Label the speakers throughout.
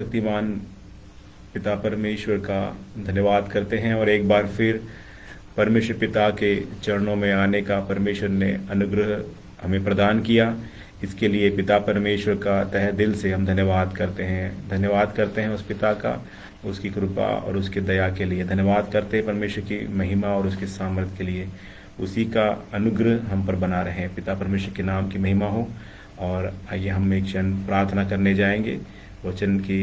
Speaker 1: शक्तिमान पिता परमेश्वर का धन्यवाद करते हैं और एक बार फिर परमेश्वर पिता के चरणों में आने का परमेश्वर ने अनुग्रह हमें प्रदान किया। इसके लिए पिता परमेश्वर का तहे दिल से हम धन्यवाद करते हैं उस पिता का, उसकी कृपा और उसकी दया के लिए धन्यवाद करते हैं। परमेश्वर की महिमा और उसके सामर्थ्य के लिए उसी का अनुग्रह हम पर बना रहे। पिता परमेश्वर के नाम की महिमा हो। और आइए हम एक क्षण प्रार्थना करने जाएंगे। वचन की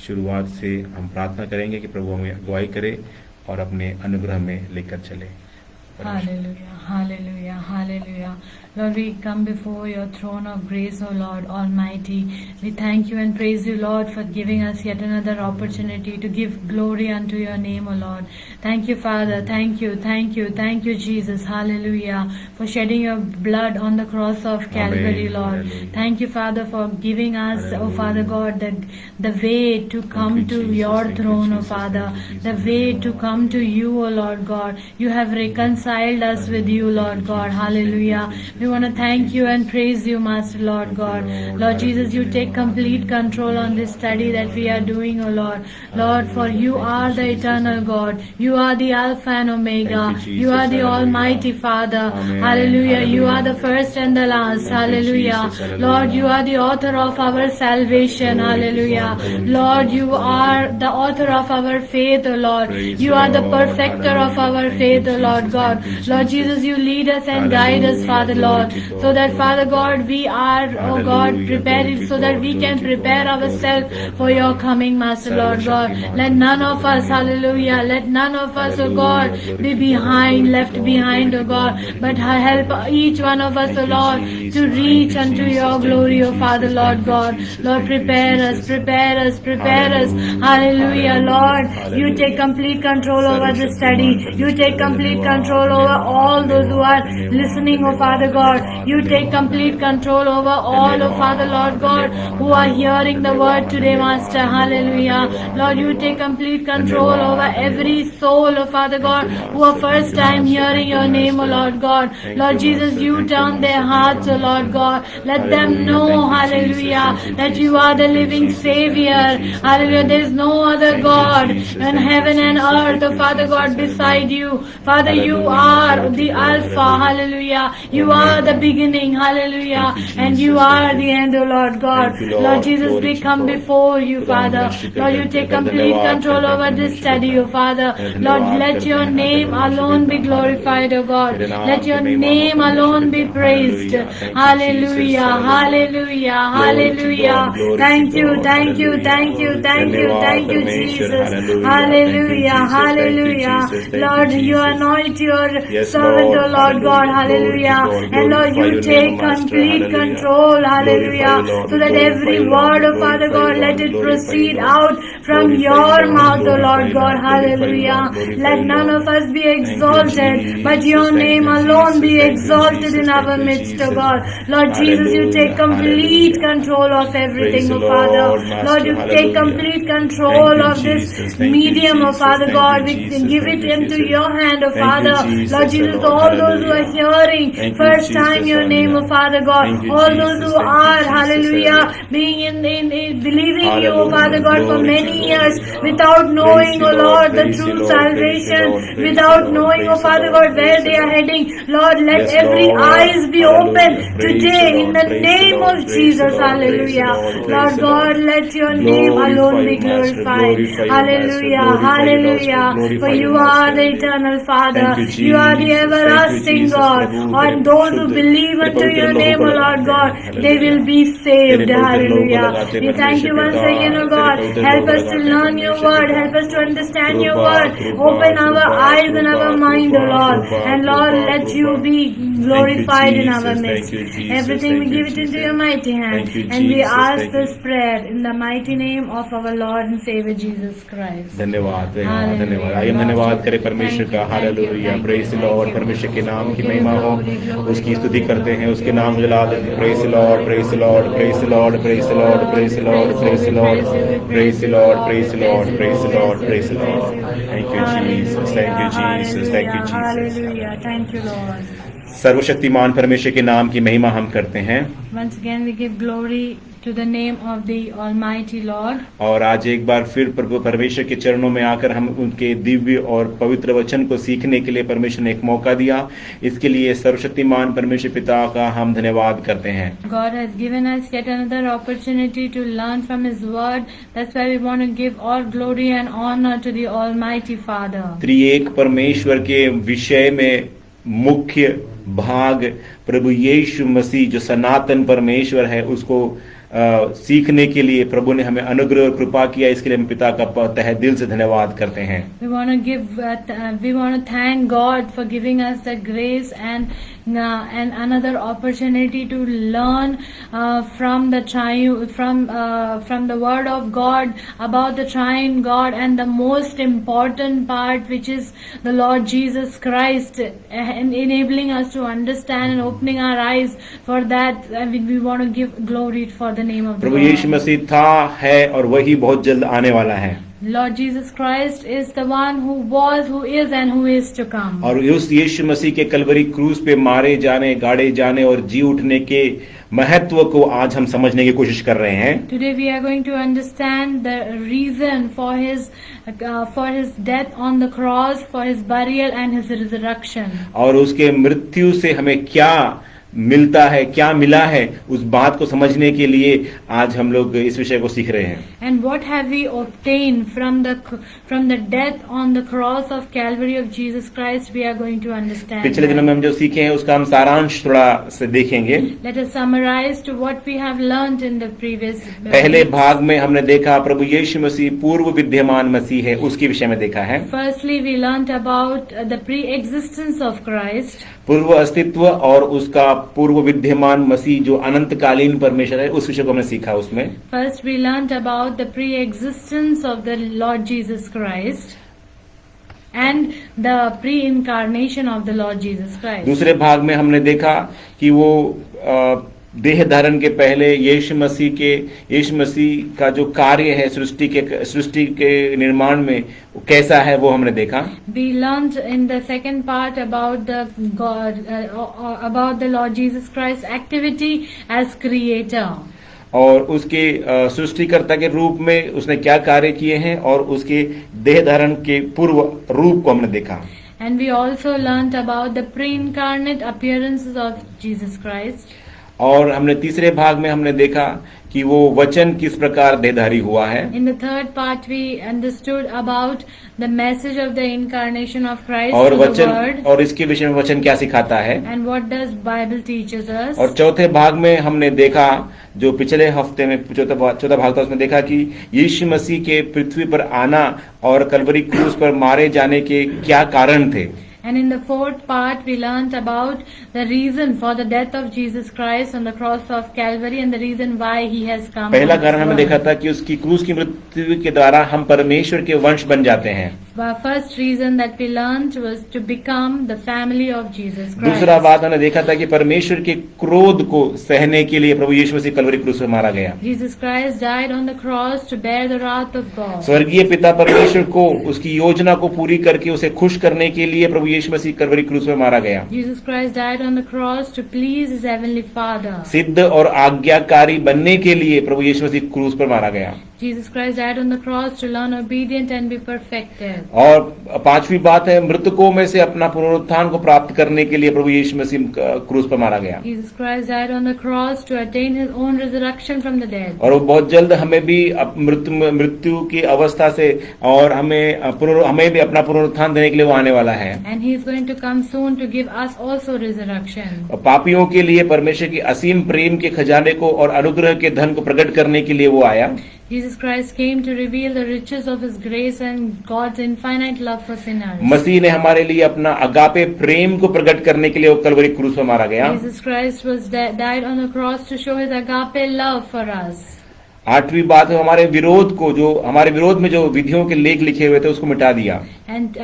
Speaker 1: शुरुआत से हम प्रार्थना करेंगे कि प्रभु हमें अगुवाई करे और अपने अनुग्रह में लेकर चले।
Speaker 2: Hallelujah, hallelujah, hallelujah. Lord, we come before your throne of grace, O Lord Almighty. We thank you and praise you, Lord, for giving us yet another opportunity to give glory unto your name, O Lord. Thank you, Father. Thank you, Jesus. Hallelujah. For shedding your blood on the cross of Calvary,
Speaker 1: Amen.
Speaker 2: Lord.
Speaker 1: Hallelujah.
Speaker 2: Thank you, Father, for giving us,
Speaker 1: Hallelujah.
Speaker 2: O Father God, the way to come
Speaker 1: you,
Speaker 2: to
Speaker 1: Jesus.
Speaker 2: your
Speaker 1: Thank you,
Speaker 2: throne, O
Speaker 1: Jesus.
Speaker 2: Father.
Speaker 1: Thank you, Jesus.
Speaker 2: The way to come to you, O Lord God. You have reconciled us with you, Lord God. Hallelujah. We want to thank you and praise you, Master, Lord God. Lord Jesus, you take complete control on this study that we are doing, O Lord. Lord, for you are the eternal God. You are the Alpha and Omega.
Speaker 1: Thank you,
Speaker 2: You are the
Speaker 1: Jesus.
Speaker 2: Almighty Father.
Speaker 1: Amen.
Speaker 2: Hallelujah. You are the
Speaker 1: Hallelujah.
Speaker 2: first and the last.
Speaker 1: Thank you,
Speaker 2: Hallelujah.
Speaker 1: Jesus. Hallelujah.
Speaker 2: Lord, you are the author of our salvation.
Speaker 1: Glory to
Speaker 2: Hallelujah.
Speaker 1: God. Glory to
Speaker 2: Lord,
Speaker 1: God.
Speaker 2: you
Speaker 1: Glory to
Speaker 2: are
Speaker 1: God.
Speaker 2: the author of our faith, O Lord.
Speaker 1: Praise
Speaker 2: You
Speaker 1: the
Speaker 2: are the
Speaker 1: Lord.
Speaker 2: perfecter of
Speaker 1: Hallelujah.
Speaker 2: our
Speaker 1: Thank
Speaker 2: faith,
Speaker 1: you,
Speaker 2: O Lord
Speaker 1: Jesus.
Speaker 2: God.
Speaker 1: Thank you,
Speaker 2: Lord
Speaker 1: Jesus.
Speaker 2: Jesus, you lead us and guide us,
Speaker 1: Hallelujah.
Speaker 2: Father
Speaker 1: Glory
Speaker 2: Lord,
Speaker 1: to God.
Speaker 2: so that,
Speaker 1: Glory
Speaker 2: Father
Speaker 1: to God.
Speaker 2: God, we are, oh God,
Speaker 1: Hallelujah.
Speaker 2: prepared,
Speaker 1: Glory to
Speaker 2: so that
Speaker 1: God.
Speaker 2: we
Speaker 1: Glory
Speaker 2: can
Speaker 1: to
Speaker 2: prepare
Speaker 1: God. Glory to
Speaker 2: ourselves
Speaker 1: God.
Speaker 2: for your
Speaker 1: Hallelujah.
Speaker 2: coming, Master Lord God.
Speaker 1: सर्वशक्तिमान
Speaker 2: Let none
Speaker 1: परमेश्वर
Speaker 2: of
Speaker 1: का
Speaker 2: us,
Speaker 1: धन्यवाद।
Speaker 2: hallelujah, let none of us, oh God,
Speaker 1: Hallelujah. Glory
Speaker 2: be
Speaker 1: to God.
Speaker 2: behind,
Speaker 1: Glory to
Speaker 2: left
Speaker 1: God.
Speaker 2: behind,
Speaker 1: Glory
Speaker 2: oh
Speaker 1: to
Speaker 2: God,
Speaker 1: God. Glory to
Speaker 2: but
Speaker 1: God.
Speaker 2: help each one of us,
Speaker 1: Thank
Speaker 2: oh
Speaker 1: you,
Speaker 2: Lord,
Speaker 1: Jesus.
Speaker 2: to
Speaker 1: Thank
Speaker 2: reach
Speaker 1: you,
Speaker 2: unto
Speaker 1: Jesus.
Speaker 2: your
Speaker 1: Thank
Speaker 2: glory,
Speaker 1: you,
Speaker 2: oh Father
Speaker 1: Jesus.
Speaker 2: Lord
Speaker 1: Thank you,
Speaker 2: God.
Speaker 1: Jesus.
Speaker 2: Lord,
Speaker 1: Thank you,
Speaker 2: prepare us,
Speaker 1: Jesus.
Speaker 2: prepare us, prepare us.
Speaker 1: Hallelujah.
Speaker 2: Hallelujah, Lord.
Speaker 1: Hallelujah.
Speaker 2: You take
Speaker 1: Hallelujah.
Speaker 2: complete control over the
Speaker 1: सर्वशक्तिमान
Speaker 2: study. You
Speaker 1: परमेश्वर
Speaker 2: take
Speaker 1: का
Speaker 2: complete
Speaker 1: धन्यवाद
Speaker 2: control over
Speaker 1: धन्यवाद
Speaker 2: all those who
Speaker 1: धन्यवाद
Speaker 2: are
Speaker 1: धन्यवाद
Speaker 2: listening, oh Father
Speaker 1: धन्यवाद
Speaker 2: God.
Speaker 1: धन्यवाद
Speaker 2: You take
Speaker 1: धन्यवाद
Speaker 2: complete
Speaker 1: धन्यवाद
Speaker 2: control over all, oh Father Lord God, who are hearing the word today, Master. Hallelujah. Lord, you take complete control over every soul, oh Father God, who are first time hearing your name, oh Lord God. Lord Jesus, you turn their hearts, oh Lord God. Let them know, hallelujah, that you are the living Savior. Hallelujah. There is no other God in heaven and earth, oh Father God, beside you. Father, you are the Alpha, hallelujah. You are the beginning, hallelujah. And you are the end, oh Lord God. Lord Jesus, we come before you, Father. Lord, you take complete control over this study, oh Father. Lord, let your name alone be glorified, oh God. Let your name alone be praised. Hallelujah, hallelujah, hallelujah. Thank you, thank you, thank you, thank you, thank you, Jesus. Hallelujah, hallelujah. Lord, you anoint your servant, oh Lord God, hallelujah. And Lord, you take complete control, hallelujah, so that every word, oh Father God, let it proceed out from your mouth, oh Lord God, hallelujah. Let none of us be exalted, but your name alone be exalted in our midst, oh God. Lord Jesus, you take complete control of everything, oh Father. Lord, you take complete control of this medium, oh Father God. We can give it into your hand, oh Father. Lord Jesus, all those who are hearing first time your name, oh Father God, all those who are, hallelujah, being in believing you, oh Father God, for many years without knowing, oh Lord, the true salvation, without knowing, oh Father God, where they are heading. Lord, let every eyes be open today in the name of Jesus, hallelujah. Lord God, let your name alone be glorified. Hallelujah, hallelujah. For you are the eternal Father. You are the everlasting God. And those who believe unto your name, O Lord God, they will be saved. Hallelujah. We thank you once again, O God. Help us to learn your word. Help us to understand your word. Open our eyes and our mind, O Lord. And Lord, let you be glorified in our midst. Everything we give it into your mighty hand. And we ask this prayer in the mighty name of our Lord and Savior Jesus Christ.
Speaker 1: धन्यवाद धन्यवाद धन्यवाद। आइए हम धन्यवाद करें परमेश्वर का। Hallelujah, praise the Lord. परमेश्वर के नाम की महिमा हो, उसकी स्तुति करते हैं, उसके नाम जला देते हैं। Praise the Lord, praise the Lord, praise the Lord, praise the Lord, praise the Lord, praise the Lord, praise the Lord, praise the Lord, praise the Lord, praise the Lord. Thank you Jesus, thank you Jesus, thank you Jesus.
Speaker 2: Hallelujah. Thank you, Lord.
Speaker 1: सर्वशक्तिमान परमेश्वर के नाम की महिमा हम करते हैं।
Speaker 2: Once again, we give glory to the name of the Almighty Lord.
Speaker 1: और आज एक बार फिर प्रभु परमेश्वर के चरणों में आकर हम उनके दिव्य और पवित्र वचन को सीखने के लिए परमेश्वर ने एक मौका दिया। इसके लिए सर्वशक्तिमान परमेश्वर पिता का हम धन्यवाद करते हैं।
Speaker 2: God has given us yet another opportunity to learn from His Word. That's why we want to give all glory and honor to the Almighty Father.
Speaker 1: त्रिएक परमेश्वर के विषय में मुख्य भाग प्रभु यीशु मसीह जो सनातन परमेश्वर है उसको सीखने के लिए प्रभु ने हमें अनुग्रह और कृपा किया। इसके लिए हम पिता का तहे दिल से धन्यवाद करते हैं।
Speaker 2: We want to thank God for giving us the grace and another opportunity to learn from the Word of God about the Triune God, and the most important part, which is the Lord Jesus Christ, and enabling us to understand and opening our eyes for that. We want to give glory for the name of the
Speaker 1: Prabhu
Speaker 2: Lord.
Speaker 1: यीशु मसीह था, है और वही बहुत जल्द आने वाला है।
Speaker 2: Lord Jesus Christ is the one who was, who is, and who is to come.
Speaker 1: और उस यीशु मसीह के कलवरी क्रूस पे मारे जाने, गाड़े जाने और जी उठने के महत्व को आज हम समझने की कोशिश कर रहे हैं।
Speaker 2: Today we are going to understand the reason for his death on the cross, for his burial and his resurrection.
Speaker 1: और उसके मृत्यु से हमें क्या मिलता है, क्या मिला है, उस बात को समझने के लिए आज हम लोग इस विषय को सीख रहे हैं।
Speaker 2: And what have we obtained from the death on the cross of Calvary of Jesus Christ? We are going to understand.
Speaker 1: पिछले दिनों में हम जो सीखे हैं उसका हम सारांश थोड़ा से देखेंगे।
Speaker 2: Let us summarize to what we have learned in the previous.
Speaker 1: पहले भाग में हमने देखा प्रभु यीशु मसीह पूर्व विद्यमान मसीह है, उसके विषय में देखा है।
Speaker 2: Firstly, we learned about the pre-existence of Christ.
Speaker 1: पूर्व अस्तित्व और उसका पूर्व विद्यमान मसीह जो अनंतकालीन परमेश्वर है, उस विषय को हमने सीखा। उसमें
Speaker 2: First we learned about the pre-existence of the Lord Jesus Christ and the pre-incarnation of the Lord Jesus Christ.
Speaker 1: दूसरे भाग में हमने देखा कि वो देह धारण के पहले यीशु मसीह का जो कार्य है सृष्टि के निर्माण में कैसा है वो हमने देखा।
Speaker 2: We learned in the second part about the Lord Jesus Christ's activity as creator.
Speaker 1: और उसके सृष्टिकर्ता के रूप में उसने क्या कार्य किए हैं और उसके देह धारण के पूर्व रूप को हमने देखा।
Speaker 2: And we also learned about the pre-incarnate appearances of Jesus Christ.
Speaker 1: और हमने तीसरे भाग में हमने देखा कि वो वचन किस प्रकार देहधारी हुआ है।
Speaker 2: In the third part we understood about the message of the incarnation of Christ
Speaker 1: और
Speaker 2: to
Speaker 1: वचन
Speaker 2: the word,
Speaker 1: और इसके विषय में वचन क्या सिखाता है।
Speaker 2: and what does Bible teaches us.
Speaker 1: और चौथे भाग में हमने देखा, जो पिछले हफ्ते में चौथा भाग था, उसमें देखा कि यीशु मसीह के पृथ्वी पर आना और कलवरी क्रूस पर मारे जाने के क्या कारण थे।
Speaker 2: And in the fourth part we learnt about the reason for the death of Jesus Christ on the cross of Calvary and the reason why he has come.
Speaker 1: पहला
Speaker 2: on
Speaker 1: कारण
Speaker 2: this
Speaker 1: हमने
Speaker 2: world.
Speaker 1: देखा था कि उसकी क्रूस की मृत्यु के द्वारा हम परमेश्वर के वंश बन जाते हैं।
Speaker 2: The first reason that we learnt was to become the family of Jesus Christ.
Speaker 1: दूसरा बात हमने देखा था कि परमेश्वर के क्रोध को सहने के लिए प्रभु यीशु मसीह कलवरी क्रूस पर मारा गया।
Speaker 2: Jesus Christ died on the cross to bear the wrath of God.
Speaker 1: स्वर्गीय पिता परमेश्वर को उसकी योजना को पूरी करके उसे खुश करने के लिए प्रभु यीशु मसीह कलवरी क्रूस पर मारा गया।
Speaker 2: Jesus Christ died on the cross to please his heavenly Father.
Speaker 1: सिद्ध और आज्ञाकारी बनने के लिए प्रभु यीशु मसीह क्रूस पर मारा गया।
Speaker 2: Jesus Christ died on the cross to learn obedient and be perfected.
Speaker 1: और पांचवी बात है, मृतकों में से अपना पुनरुत्थान को प्राप्त करने के लिए प्रभु यीशु मसीह क्रूस पर मारा गया।
Speaker 2: Jesus Christ died on the cross to attain his own resurrection from the dead.
Speaker 1: और वो बहुत जल्द हमें भी मृत्यु की अवस्था से और हमें भी अपना पुनरुत्थान देने के लिए वो आने वाला है।
Speaker 2: And he is going to come soon to give us also resurrection.
Speaker 1: और पापियों के लिए परमेश्वर की असीम प्रेम के खजाने को और अनुग्रह के धन को प्रकट करने के लिए वो आया।
Speaker 2: Jesus Christ came to reveal the riches of his grace and God's infinite love for sinners.
Speaker 1: मसीह ने हमारे लिए अपना अगापे प्रेम को प्रकट करने के लिए वो कलवरी क्रूस पर मारा गया।
Speaker 2: Jesus Christ was died on the cross to show his agape love for us.
Speaker 1: 8वीं बात है हमारे विरोध को, जो हमारे विरोध में जो विधियों के लेख लिखे हुए थे उसको मिटा दिया।
Speaker 2: And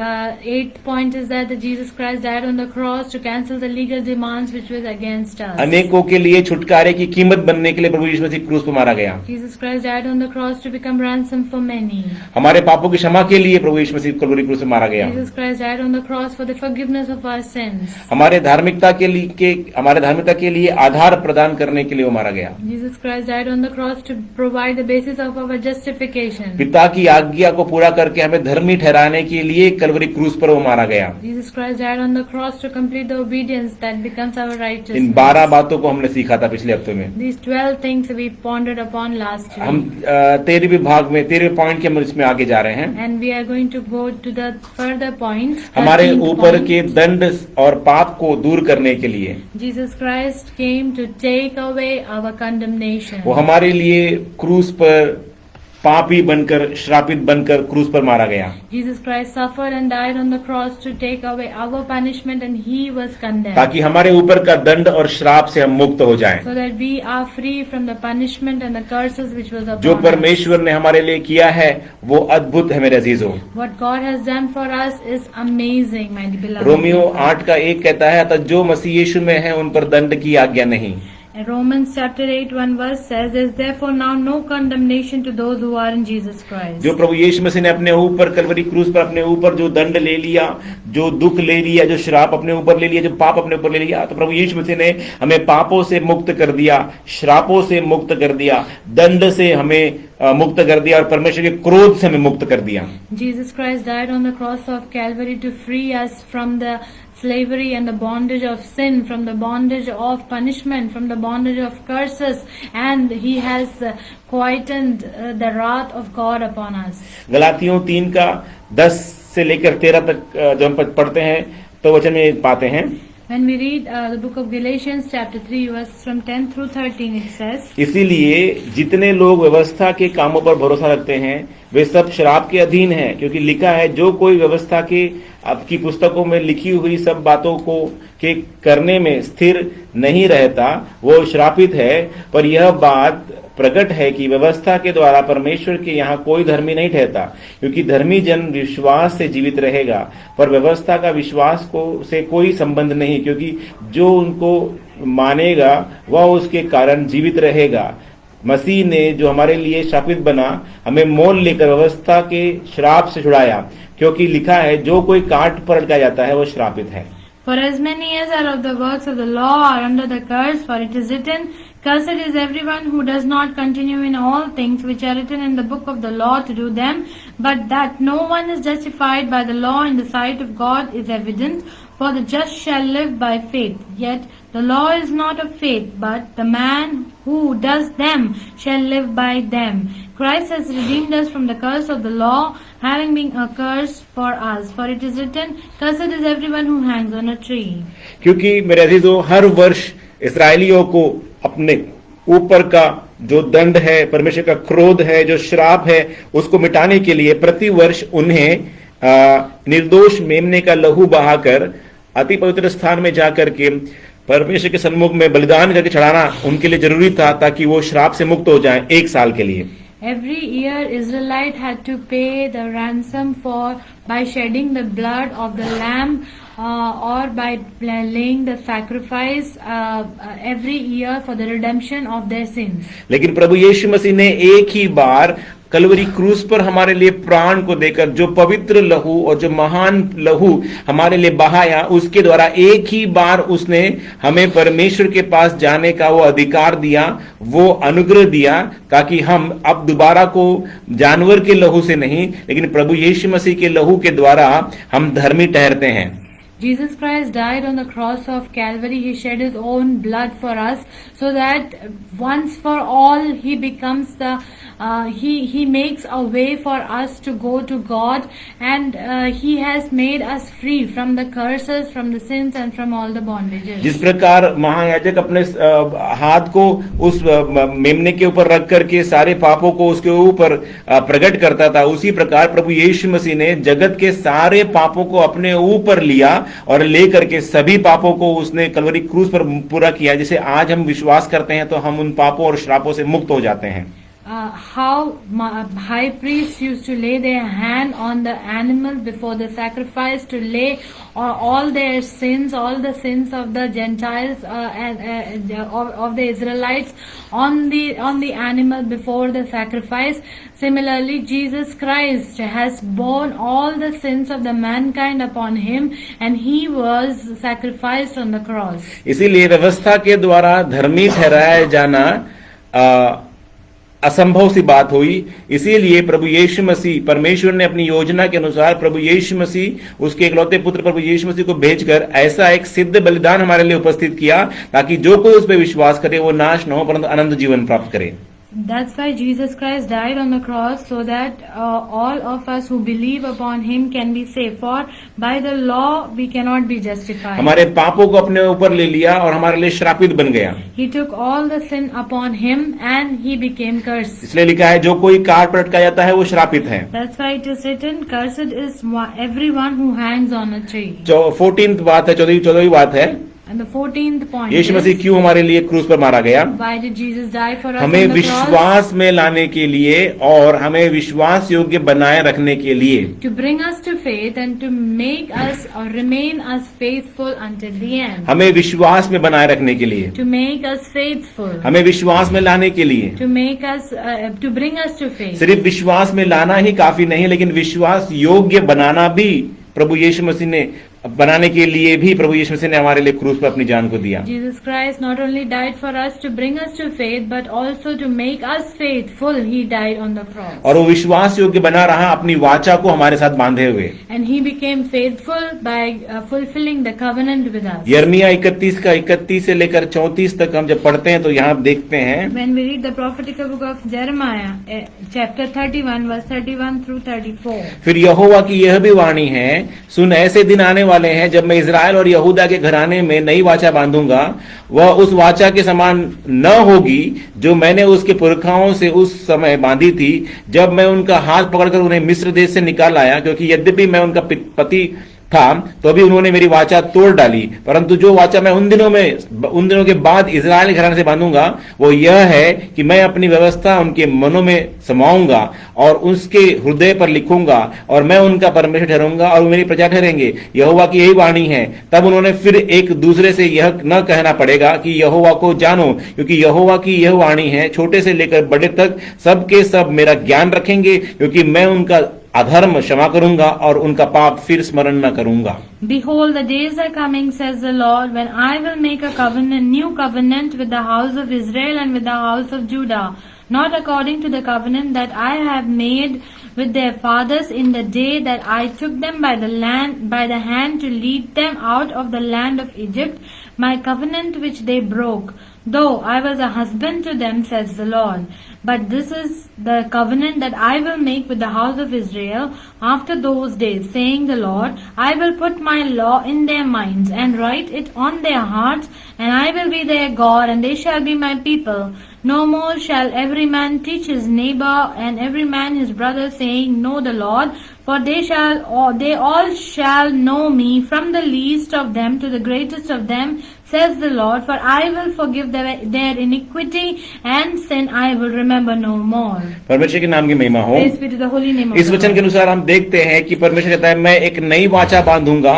Speaker 2: eighth point is that Jesus Christ died on the cross to cancel the legal demands which was against us.
Speaker 1: अनेकों के लिए छुटकारे की कीमत बनने के लिए प्रभु यीशु मसीह क्रूस पर मारा गया।
Speaker 2: Jesus Christ died on the cross to become ransom for many.
Speaker 1: हमारे पापों की क्षमा के लिए प्रभु यीशु मसीह कलवरी क्रूस पर मारा गया।
Speaker 2: Jesus Christ died on the cross for the forgiveness of our sins.
Speaker 1: हमारे धार्मिकता के लिए आधार प्रदान करने के लिए वो मारा गया।
Speaker 2: Jesus Christ died on the cross to provide the basis of our justification.
Speaker 1: पिता की आज्ञा को पूरा करके हमें धर्मी ठहराने के लिए कलवरी क्रूस पर वो मारा गया।
Speaker 2: Jesus Christ died on the cross to complete the obedience that becomes our righteousness.
Speaker 1: इन 12 बातों को हमने सीखा था पिछले हफ्ते में।
Speaker 2: These 12 things we pondered upon last week.
Speaker 1: हम 13वें भाग में 13वें पॉइंट के हम इसमें आगे जा रहे हैं।
Speaker 2: And we are going to go to the further point.
Speaker 1: हमारे
Speaker 2: 13th
Speaker 1: ऊपर
Speaker 2: point.
Speaker 1: के दंड और पाप को दूर करने के लिए
Speaker 2: Jesus Christ came to take away our condemnation.
Speaker 1: वो हमारे लिए क्रूस पर पापी बनकर, श्रापित बनकर क्रूस पर मारा गया।
Speaker 2: Jesus Christ suffered and died on the cross to take away our punishment, and he was condemned.
Speaker 1: ताकि हमारे ऊपर का दंड और श्राप से हम मुक्त हो जाएं।
Speaker 2: So that we are free from the punishment and the curses which was upon
Speaker 1: जो
Speaker 2: us.
Speaker 1: परमेश्वर ने हमारे लिए किया है वो अद्भुत है मेरे अजीजों।
Speaker 2: What God has done for us is amazing, my beloved.
Speaker 1: Romeo 8:1 कहता है, अतः जो मसीह यीशु में है उन पर दंड की आज्ञा नहीं।
Speaker 2: And Romans chapter 8 1 verse says, "There is therefore now no condemnation to those who are in Jesus Christ."
Speaker 1: जो प्रभु यीशु मसीह ने अपने ऊपर कलवरी क्रूस पर अपने ऊपर जो दंड ले लिया, जो दुख ले लिया, जो श्राप अपने ऊपर ले लिया, जो पाप अपने ऊपर ले लिया, तो प्रभु यीशु मसीह ने हमें पापों से मुक्त कर दिया, श्रापों से मुक्त कर दिया, दंड से हमें मुक्त कर दिया और परमेश्वर के क्रोध से हमें मुक्त कर दिया।
Speaker 2: Jesus Christ died on the cross of Calvary to free us from the slavery and the bondage of sin, from the bondage of punishment, from the bondage of curses, and he has quietened the wrath of God upon us.
Speaker 1: गलातियों 3:10 से लेकर 13 तक जब हम पढ़ते हैं तो वचन में पाते हैं,
Speaker 2: When we read the book of Galatians chapter 3 verses from 10 through 13, it says,
Speaker 1: इसीलिए जितने लोग व्यवस्था के कामों पर भरोसा रखते हैं वे सब श्राप के अधीन हैं, क्योंकि लिखा है, जो कोई व्यवस्था के आपकी पुस्तकों में लिखी हुई सब बातों को के करने में स्थिर नहीं रहता वो श्रापित है। पर यह बात प्रकट है कि व्यवस्था के द्वारा परमेश्वर के यहाँ कोई धर्मी नहीं ठहरता, क्योंकि धर्मी जन विश्वास से जीवित रहेगा, पर व्यवस्था का विश्वास को से कोई संबंध नहीं, क्योंकि जो उनको मानेगा वह उसके कारण जीवित रहेगा। मसीह ने जो हमारे लिए श्रापित बना, हमें मोल लेकर व्यवस्था के श्राप से छुड़ाया, क्योंकि लिखा है, जो कोई काट पर अटका जाता है वो श्रापित है।
Speaker 2: For as many as are of the works of the law are under the curse, for it is written, Cursed is everyone who does not continue in all things which are written in the book of the law to do them, but that no one is justified by the law in the sight of God is evident, for the just shall live by faith. Yet the law is not of faith, but the man who does them shall live by them. Christ has redeemed us from the curse of the law, having been a curse for us. For it is written, Cursed is everyone who hangs on a tree.
Speaker 1: क्योंकि मेरे अजीजों, हर वर्ष इसराइलियों को अपने ऊपर का जो दंड है, परमेश्वर का क्रोध है, जो श्राप है, उसको मिटाने के लिए प्रति वर्ष उन्हें निर्दोष मेमने का लहू बहाकर अति पवित्र स्थान में जाकर के परमेश्वर के सन्मुख में बलिदान करके चढ़ाना उनके लिए जरूरी था, ताकि वो श्राप से मुक्त हो जाएं 1 साल के लिए।
Speaker 2: Every year Israelite had to pay the ransom by shedding the blood of the lamb or by laying the sacrifice every year for the redemption of their sins.
Speaker 1: लेकिन प्रभु यीशु मसीह ने एक ही बार कलवरी क्रूस पर हमारे लिए प्राण को देकर जो पवित्र लहू और जो महान लहू हमारे लिए बहाया, उसके द्वारा एक ही बार उसने हमें परमेश्वर के पास जाने का वो अधिकार दिया, वो अनुग्रह दिया, ताकि हम अब दोबारा को जानवर के लहू से नहीं, लेकिन प्रभु यीशु मसीह के लहू के द्वारा हम धर्मी ठहरते हैं।
Speaker 2: Jesus Christ died on the cross of Calvary. He shed his own blood for us, so that once for all he becomes he makes a way for us to go to God, and he has made us free from the curses, from the sins, and from all the bondages.
Speaker 1: जिस प्रकार महायाजक अपने हाथ को उस मेमने के ऊपर रख करके सारे पापों को उसके ऊपर प्रकट करता था, उसी प्रकार प्रभु यीशु मसीह ने जगत के सारे पापों को अपने ऊपर लिया और लेकर के सभी पापों को उसने कलवरी क्रूस पर पूरा किया, जिसे आज हम विश्वास करते हैं तो हम उन पापों और श्रापों से मुक्त हो जाते हैं।
Speaker 2: how high priests used to lay their hand on the animal before the sacrifice to lay all their sins, all the sins of the Gentiles and of the Israelites on the animal before the sacrifice. Similarly, Jesus Christ has borne all the sins of the mankind upon him, and he was sacrificed on the cross.
Speaker 1: इसीलिए व्यवस्था के द्वारा धर्मी ठहराया जाना असंभव सी बात हुई। इसीलिए प्रभु यीशु मसीह, परमेश्वर ने अपनी योजना के अनुसार प्रभु यीशु मसीह, उसके इकलौते पुत्र प्रभु यीशु मसीह को भेजकर ऐसा एक सिद्ध बलिदान हमारे लिए उपस्थित किया ताकि जो कोई उस पर विश्वास करे वो नाश न हो परंतु अनंत जीवन प्राप्त करे।
Speaker 2: That's why Jesus Christ died on the cross, so that all of us who believe upon him can be saved. For by the law we cannot be justified.
Speaker 1: हमारे पापों को अपने ऊपर ले लिया और हमारे लिए श्रापित बन गया।
Speaker 2: He took all the sin upon him and he became cursed.
Speaker 1: इसलिए लिखा है जो कोई काट पटका जाता है वो श्रापित है।
Speaker 2: That's why it is written, cursed is everyone who hangs on a tree.
Speaker 1: 14th बात है, 14वीं बात है,
Speaker 2: And the 14th point
Speaker 1: Yeshu
Speaker 2: is,
Speaker 1: मसीह क्यों हमारे लिए क्रूस पर मारा गया?
Speaker 2: why did Jesus die for us
Speaker 1: हमें
Speaker 2: on the cross?
Speaker 1: विश्वास में लाने के लिए और हमें विश्वास योग्य बनाए रखने के लिए,
Speaker 2: To bring us to faith and to make us or remain us faithful until the end.
Speaker 1: हमें विश्वास में बनाए रखने के लिए,
Speaker 2: To make us faithful.
Speaker 1: हमें विश्वास में लाने के लिए,
Speaker 2: To make us, to bring us to faith.
Speaker 1: सिर्फ विश्वास में लाना ही काफी नहीं, लेकिन विश्वास योग्य बनाना भी प्रभु यीशु मसीह ने बनाने के लिए भी प्रभु यीशु मसीह ने हमारे लिए क्रूस पर अपनी जान को दिया।
Speaker 2: Jesus Christ not only died for us to bring us to faith, but also to make us faithful. He died on the cross.
Speaker 1: और वो विश्वास योग्य बना रहा अपनी वाचा को हमारे साथ बांधे हुए।
Speaker 2: And he became faithful by fulfilling the covenant with us.
Speaker 1: यिर्मयाह 31 का 31 से लेकर 34 तक हम जब पढ़ते हैं तो यहाँ देखते हैं,
Speaker 2: When we read the prophetical book of Jeremiah, chapter 31, verse 31 through 34.
Speaker 1: फिर यहोवा की यह भी वाणी है, सुन ऐसे दिन आने वाले हैं जब मैं इजराइल और यहूदा के घराने में नई वाचा बांधूंगा, वह उस वाचा के समान न होगी जो मैंने उसके पुरखाओं से उस समय बांधी थी जब मैं उनका हाथ पकड़कर उन्हें मिस्र देश से निकाल लाया, क्योंकि यद्यपि मैं उनका पति था तो अभी उन्होंने मेरी वाचा तोड़ डाली, परंतु जो वाचा मैं उन दिनों के बाद इजराइल घराने से बांधूंगा वो यह है कि मैं अपनी व्यवस्था उनके मनों में समाऊंगा और उसके हृदय पर लिखूंगा और मैं उनका परमेश्वर ठहरूंगा और वो मेरी प्रजा ठहरेंगे। यहोवा की यही वाणी है। तब उन्होंने फिर एक दूसरे से यह न कहना पड़ेगा कि यहोवा को जानो, क्योंकि यहोवा की यह वाणी है, छोटे से लेकर बड़े तक सबके सब मेरा ज्ञान रखेंगे, क्योंकि मैं उनका अधर्म क्षमा करूंगा और उनका पाप फिर स्मरण न करूंगा।
Speaker 2: Behold, the days are coming, says the Lord, when I will make a covenant, new covenant with the house of Israel and with the house of Judah, not according to the covenant that I have made with their fathers in the day that I took them by the hand to lead them out of the land of Egypt, my covenant which they broke, though I was a husband to them, says the Lord. But this is the covenant that I will make with the house of Israel after those days, saying the Lord, I will put my law in their minds and write it on their hearts, and I will be their God, and they shall be my people. No more shall every man teach his neighbor and every man his brother, saying, Know the Lord, for they all shall know me, from the least of them to the greatest of them, says the Lord, for I will forgive their iniquity and sin I will remember no more.
Speaker 1: परमेश्वर के नाम की महिमा हो।
Speaker 2: Praise be to the holy name of
Speaker 1: इस
Speaker 2: the
Speaker 1: वचन
Speaker 2: Lord.
Speaker 1: के अनुसार हम देखते हैं कि परमेश्वर कहता है मैं एक नई वाचा बांधूंगा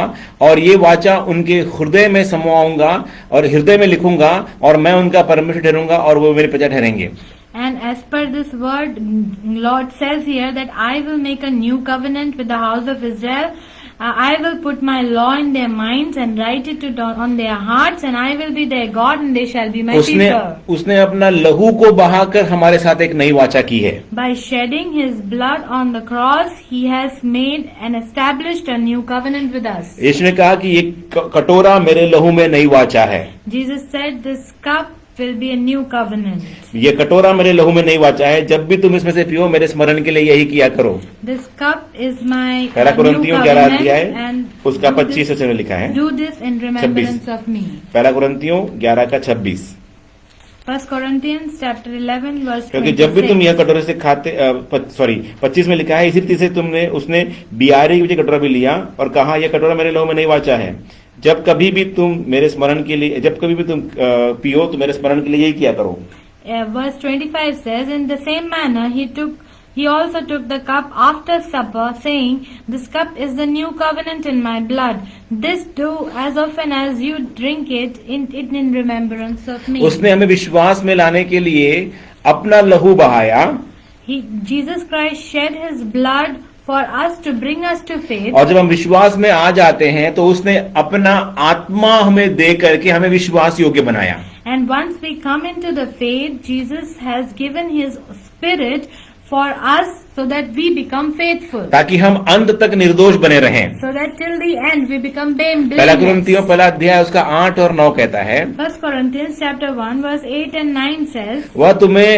Speaker 1: और ये वाचा उनके हृदय में समाऊंगा और हृदय में लिखूंगा और मैं उनका परमेश्वर ठहरूंगा और वो मेरी प्रजा ठहरेंगे।
Speaker 2: And as per this word, Lord says here that I will make a new covenant with the house of Israel. I will put my law in their minds and write it on their hearts, and I will be their God, and they shall be my people.
Speaker 1: उसने अपना लहू को बहाकर हमारे साथ एक नई वाचा की है।
Speaker 2: By shedding his blood on the cross, he has made and established a new covenant with us.
Speaker 1: यीशु ने कहा कि ये कटोरा मेरे लहू में नई वाचा है।
Speaker 2: Jesus said, this cup will be a new covenant.
Speaker 1: ये कटोरा मेरे लहू में नई वाचा है, जब भी तुम इसमें से पियो मेरे स्मरण के लिए यही किया करो।
Speaker 2: This cup is my
Speaker 1: पहला
Speaker 2: new
Speaker 1: कुरिन्थियों 11
Speaker 2: covenant,
Speaker 1: अध्याय
Speaker 2: and
Speaker 1: उसका 25 वचन में लिखा है।
Speaker 2: do this in remembrance of me.
Speaker 1: पहला कुरिन्थियों 11 का 26।
Speaker 2: 1 Corinthians chapter 11 verse 26.
Speaker 1: क्योंकि जब भी तुम यह कटोरे से खाते 25 में लिखा है, इसी रीति से उसने बियारी की कटोरा भी लिया और कहा यह कटोरा मेरे लहू में नई वाचा है। जब कभी भी तुम मेरे स्मरण के लिए पियो तो मेरे स्मरण के लिए यही किया करो।
Speaker 2: verse 25 says, "In the same manner he also took the cup after supper, saying, This cup is the new covenant in my blood. This do as often as you drink it in remembrance of me."
Speaker 1: उसने हमें विश्वास में लाने के लिए अपना लहू बहाया,
Speaker 2: Jesus Christ shed his blood for us to bring us to faith.
Speaker 1: और जब हम विश्वास में आ जाते हैं तो उसने अपना आत्मा हमें दे करके हमें विश्वास योग्य बनाया।
Speaker 2: And once we come into the faith, Jesus has given his spirit for us so that we become faithful.
Speaker 1: ताकि हम अंत तक निर्दोष बने रहें।
Speaker 2: So that till the end we become blameless.
Speaker 1: पहला कुरिन्थियों पहला अध्याय उसका 8 और 9 कहता है,
Speaker 2: 1 Corinthians chapter 1 verse 8 and 9 says,
Speaker 1: वह तुम्हें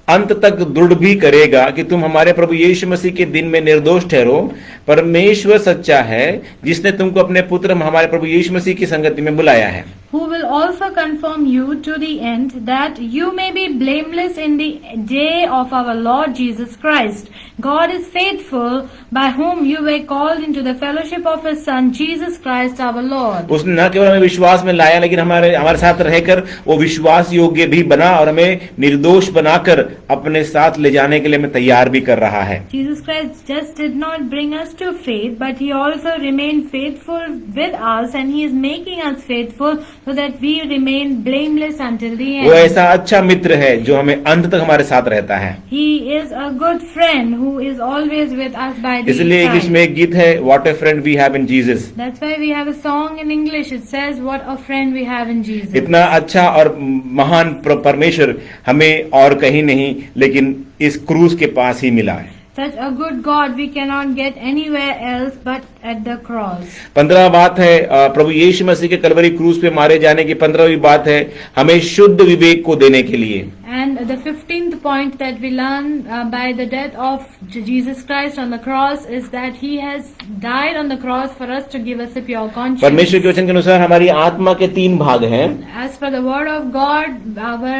Speaker 1: अंत तक दृढ़ भी करेगा कि तुम हमारे प्रभु यीशु मसीह के दिन में निर्दोष ठहरो। परमेश्वर सच्चा है जिसने तुमको अपने पुत्र हमारे प्रभु यीशु मसीह की संगति में बुलाया है।
Speaker 2: who will also confirm you to the end, that you may be blameless in the day of our Lord Jesus Christ. God is faithful, by whom you were called into the fellowship of his Son, Jesus Christ our Lord.
Speaker 1: उसने न केवल हमें विश्वास में लाया, लेकिन हमारे साथ रहकर वो विश्वास योग्य भी बना और हमें निर्दोष बनाकर अपने साथ ले जाने के लिए हमें तैयार भी कर रहा है।
Speaker 2: Jesus Christ just did not bring us to faith, but he also remained faithful with us, and he is making us faithful so that we remain blameless until the
Speaker 1: वो
Speaker 2: end.
Speaker 1: ऐसा अच्छा मित्र है जो हमें अंत तक हमारे साथ रहता है।
Speaker 2: He is a good friend who is always with us by the
Speaker 1: इसलिए इंग्लिश
Speaker 2: side.
Speaker 1: में एक गीत है, what a friend we have in Jesus.
Speaker 2: That's why we have a song in English. It says, "What a friend we have in Jesus."
Speaker 1: इतना अच्छा और महान परमेश्वर हमें और कहीं नहीं लेकिन इस क्रूस के पास ही मिला है।
Speaker 2: Such a good God we cannot get anywhere else but at the cross.
Speaker 1: 15 बात है प्रभु यीशु मसीह के कलवरी क्रूस पे मारे जाने की 15वीं बात है हमें शुद्ध विवेक को देने के लिए।
Speaker 2: And the 15th point that we learn by the death of Jesus Christ on the cross is that he has died on the cross for us to give us a pure conscience.
Speaker 1: परमेश्वर के वचन के अनुसार हमारी आत्मा के 3 भाग हैं।
Speaker 2: As per the word of God, our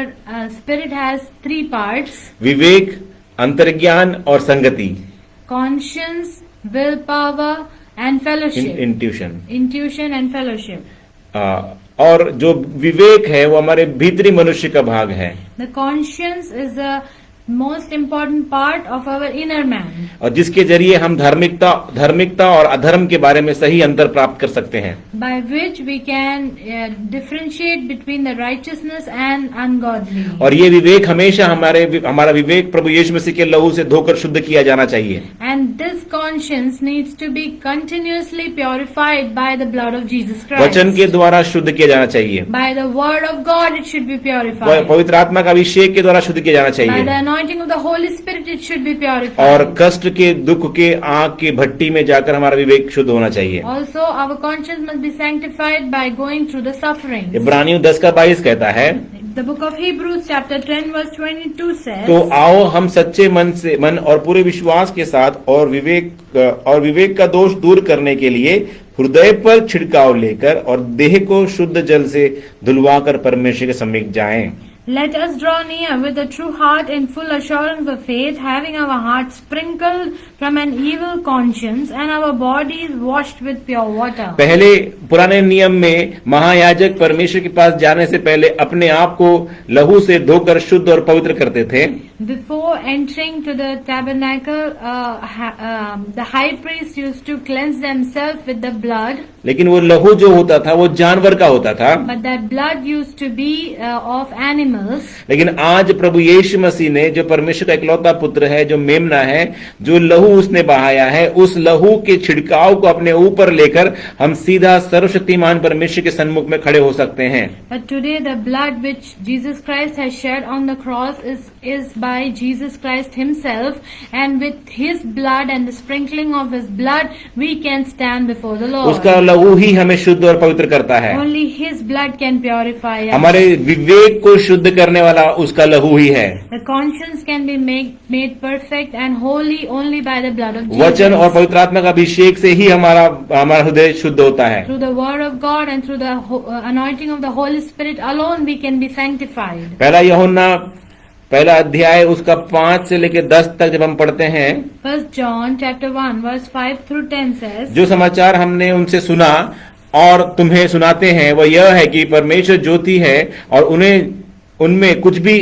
Speaker 2: spirit has 3 parts:
Speaker 1: विवेक, अंतर्ज्ञान और संगति,
Speaker 2: conscience, willpower, and fellowship.
Speaker 1: Intuition.
Speaker 2: Intuition and fellowship.
Speaker 1: और जो विवेक है वो हमारे भीतरी मनुष्य का भाग है,
Speaker 2: The conscience is the most important part of our inner man,
Speaker 1: और जिसके जरिए हम धार्मिकता और अधर्म के बारे में सही अंतर प्राप्त कर सकते हैं।
Speaker 2: by which we can differentiate between the righteousness and ungodly.
Speaker 1: और ये विवेक हमेशा हमारा विवेक प्रभु यीशु मसीह के लहू से धोकर शुद्ध किया जाना चाहिए।
Speaker 2: And this conscience needs to be continuously purified by the blood of Jesus Christ.
Speaker 1: वचन के द्वारा शुद्ध किया जाना चाहिए,
Speaker 2: By the word of God it should be purified.
Speaker 1: पवित्र आत्मा का अभिषेक के द्वारा शुद्ध किया जाना
Speaker 2: By
Speaker 1: चाहिए,
Speaker 2: the anointing of the Holy Spirit it should be
Speaker 1: और
Speaker 2: purified.
Speaker 1: कष्ट के दुख के आग की भट्टी में जाकर हमारा विवेक शुद्ध होना चाहिए।
Speaker 2: Also our conscience must be sanctified by going through the sufferings.
Speaker 1: इब्रानियों 10:22 कहता है,
Speaker 2: The book of Hebrews chapter 10 verse 22 says,
Speaker 1: तो आओ हम सच्चे मन और पूरे विश्वास के साथ और विवेक का दोष दूर करने के लिए हृदय पर छिड़काव लेकर और देह को शुद्ध जल से धुलवाकर परमेश्वर के समीप जाएं।
Speaker 2: Let us draw near with a true heart in full assurance of faith, having our hearts sprinkled from an evil conscience and our bodies washed with pure water.
Speaker 1: पहले पुराने नियम में महायाजक परमेश्वर के पास जाने से पहले अपने आप को लहू से धोकर शुद्ध और पवित्र करते थे।
Speaker 2: Before entering to the tabernacle, the high priest used to cleanse themselves with the blood.
Speaker 1: लेकिन वो लहू जो होता था वो जानवर का होता था।
Speaker 2: But that blood used to be of animals.
Speaker 1: लेकिन आज प्रभु यीशु मसीह ने, जो परमेश्वर का इकलौता पुत्र है, जो मेमना है, जो लहू उसने बहाया है, उस लहू के छिड़काव को अपने ऊपर लेकर हम सीधा सर्वशक्तिमान परमेश्वर के सन्मुख में खड़े हो सकते हैं।
Speaker 2: But today the blood which Jesus Christ has shed on the cross is by Jesus Christ himself, and with his blood and the sprinkling of his blood we can stand before the Lord.
Speaker 1: उसका लहू ही हमें शुद्ध और पवित्र करता है।
Speaker 2: Only his blood can purify us.
Speaker 1: हमारे विवेक को शुद्ध करने वाला उसका लहू ही है।
Speaker 2: The conscience can be made perfect and holy only by the blood of Jesus.
Speaker 1: वचन और पवित्र आत्मा का अभिषेक से ही हमारा हृदय शुद्ध होता है।
Speaker 2: Through the word of God and through the anointing of the Holy Spirit alone we can be sanctified.
Speaker 1: पहला यूहन्ना पहला अध्याय उसका 5 से लेकर 10 तक जब हम पढ़ते हैं,
Speaker 2: 1 John chapter 1 verse 5 through 10 says,
Speaker 1: जो समाचार हमने उनसे सुना और तुम्हें सुनाते हैं वह यह है कि परमेश्वर ज्योति है और उनमें कुछ भी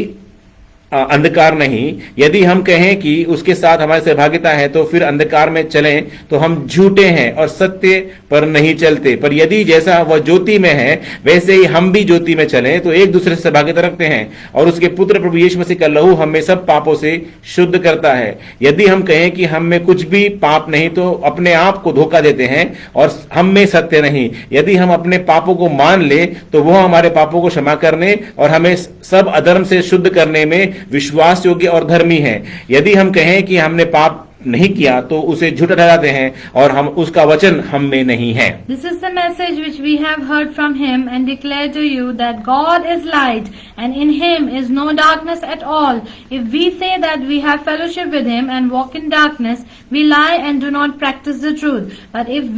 Speaker 1: अंधकार नहीं। यदि हम कहें कि उसके साथ हमारी सहभागिता है तो फिर अंधकार में चलें तो हम झूठे हैं और सत्य पर नहीं चलते। पर यदि जैसा वह ज्योति में है वैसे ही हम भी ज्योति में चलें तो एक दूसरे से सहभागिता रखते हैं और उसके पुत्र प्रभु यीशु मसीह का लहू हमें सब पापों से शुद्ध करता है। यदि हम कहें कि हम में कुछ भी पाप नहीं तो अपने आप को धोखा देते हैं और हम में सत्य नहीं। यदि हम अपने पापों को मान ले तो वह हमारे पापों को क्षमा करने और हमें सब अधर्म से शुद्ध करने में विश्वास योग्य और धर्मी है। यदि हम कहें कि हमने पाप नहीं किया तो उसे झूठा ठहराते हैं और हम उसका वचन हम में नहीं है।
Speaker 2: This is the message which we have heard from him and declare to you that God is light and in him is no darkness at all. If we say that we have fellowship with him and walk in darkness, we lie and do not practice the truth. But if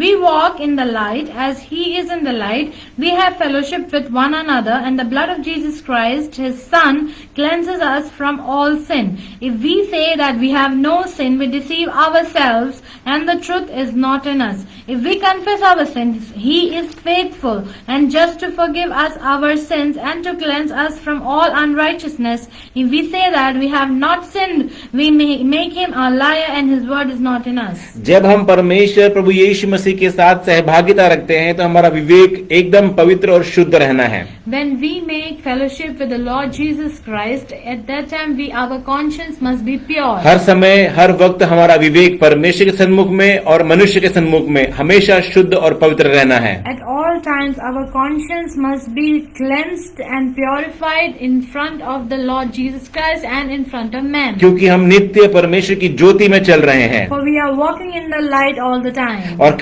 Speaker 2: we walk in the light as he is in the light, we have fellowship with one another, and the blood of Jesus Christ, his son, cleanses us from all sin. If we say that we have no sin, we deceive ourselves and the truth is not in us. If we confess our sins, he is faithful and just to forgive us our sins and to cleanse us from all unrighteousness. If we say that we have not sinned, we may make him a liar and his word is not in us.
Speaker 1: जब हम परमेश्वर प्रभु यीशु मसीह के साथ सहभागिता रखते हैं तो हमारा विवेक एकदम पवित्र और शुद्ध रहना है।
Speaker 2: When we make fellowship with the Lord Jesus Christ, at that time our conscience must be pure.
Speaker 1: हर समय हर वक्त हमारा विवेक परमेश्वर के सन्मुख में और मनुष्य के सन्मुख में हमेशा शुद्ध और पवित्र रहना है।
Speaker 2: At all times our conscience must be cleansed and purified in front of the Lord Jesus Christ and in front of men.
Speaker 1: क्योंकि हम नित्य परमेश्वर की ज्योति में चल रहे हैं।
Speaker 2: For we are walking in the light all the time.
Speaker 1: और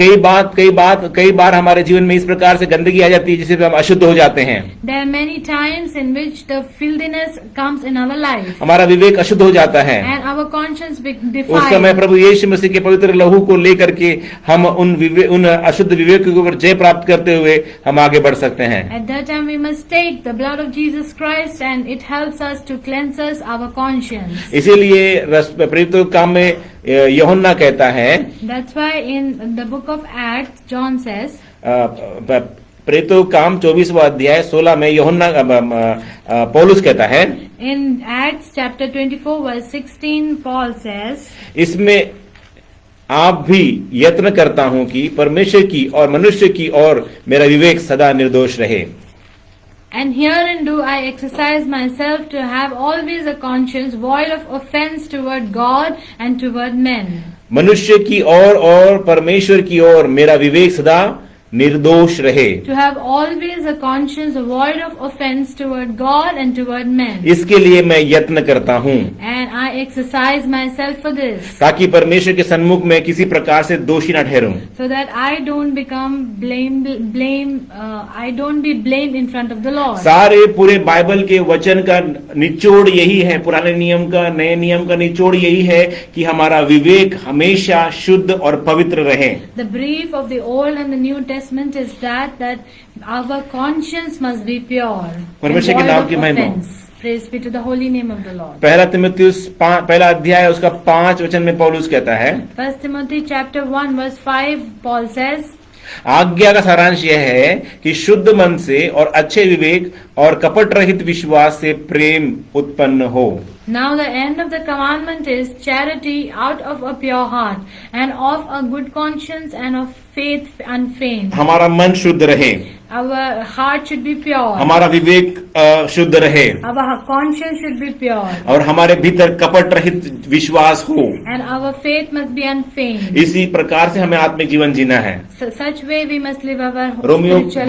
Speaker 1: कई बार हमारे जीवन में इस प्रकार से गंदगी आ जाती है जिससे हम अशुद्ध हो जाते हैं।
Speaker 2: There are many times in which the filthiness comes in our life.
Speaker 1: हमारा विवेक अशुद्ध हो जाता है।
Speaker 2: And our conscience be
Speaker 1: उस
Speaker 2: defiled.
Speaker 1: समय प्रभु यीशु मसीह के पवित्र लहू को लेकर के हम उन अशुद्ध विवेक के ऊपर जय प्राप्त करते हुए हम आगे बढ़ सकते हैं।
Speaker 2: At that time we must take the blood of Jesus Christ and it helps us to cleanse us our conscience.
Speaker 1: इसीलिए प्रेरितों के काम में यूहन्ना कहता है,
Speaker 2: That's why in the book of Acts John says,
Speaker 1: प्रेरितों के काम 24वां अध्याय 16 में यूहन्ना पौलुस कहता है,
Speaker 2: in Acts chapter 24 verse 16 Paul says,
Speaker 1: इसमें आप भी यत्न करता हूं कि परमेश्वर की और मनुष्य की और मेरा विवेक सदा निर्दोष रहे।
Speaker 2: And herein do I exercise myself to have always a conscience void of offense toward God and toward men.
Speaker 1: मनुष्य की और परमेश्वर की ओर मेरा विवेक सदा निर्दोष रहे।
Speaker 2: To have always a conscience void of offense toward God and toward men.
Speaker 1: इसके लिए मैं यत्न करता हूँ
Speaker 2: And I exercise myself for this,
Speaker 1: ताकि परमेश्वर के सन्मुख में किसी प्रकार से दोषी न ठहरूं।
Speaker 2: so that I don't become I don't be blamed in front of the Lord.
Speaker 1: सारे पूरे बाइबल के वचन का निचोड़ यही है, पुराने नियम का नए नियम का निचोड़ यही है कि हमारा विवेक हमेशा शुद्ध और पवित्र रहे।
Speaker 2: The brief of the Old and the New Testament is that our conscience must be pure and
Speaker 1: परमेश्वर के
Speaker 2: void
Speaker 1: नाम
Speaker 2: of
Speaker 1: की महिमा।
Speaker 2: offense. Praise be to the holy name of the Lord.
Speaker 1: पहला तिमुथियुस पहला अध्याय उसका 5 वचन में पौलुस कहता है,
Speaker 2: 1 Timothy chapter 1 verse 5 Paul says,
Speaker 1: आज्ञा का सारांश यह है कि शुद्ध मन से और अच्छे विवेक और कपट रहित विश्वास से प्रेम उत्पन्न हो।
Speaker 2: Now the end of the commandment is charity out of a pure heart and of a good conscience and of faith unfeigned.
Speaker 1: हमारा मन शुद्ध रहे,
Speaker 2: Our heart should be pure.
Speaker 1: हमारा विवेक शुद्ध रहे
Speaker 2: Our conscience should be pure.
Speaker 1: और हमारे भीतर कपट रहित विश्वास हो।
Speaker 2: And our faith must be unfeigned.
Speaker 1: इसी प्रकार से हमें आत्मिक जीवन जीना है।
Speaker 2: Such way we must live our
Speaker 1: Romeo
Speaker 2: spiritual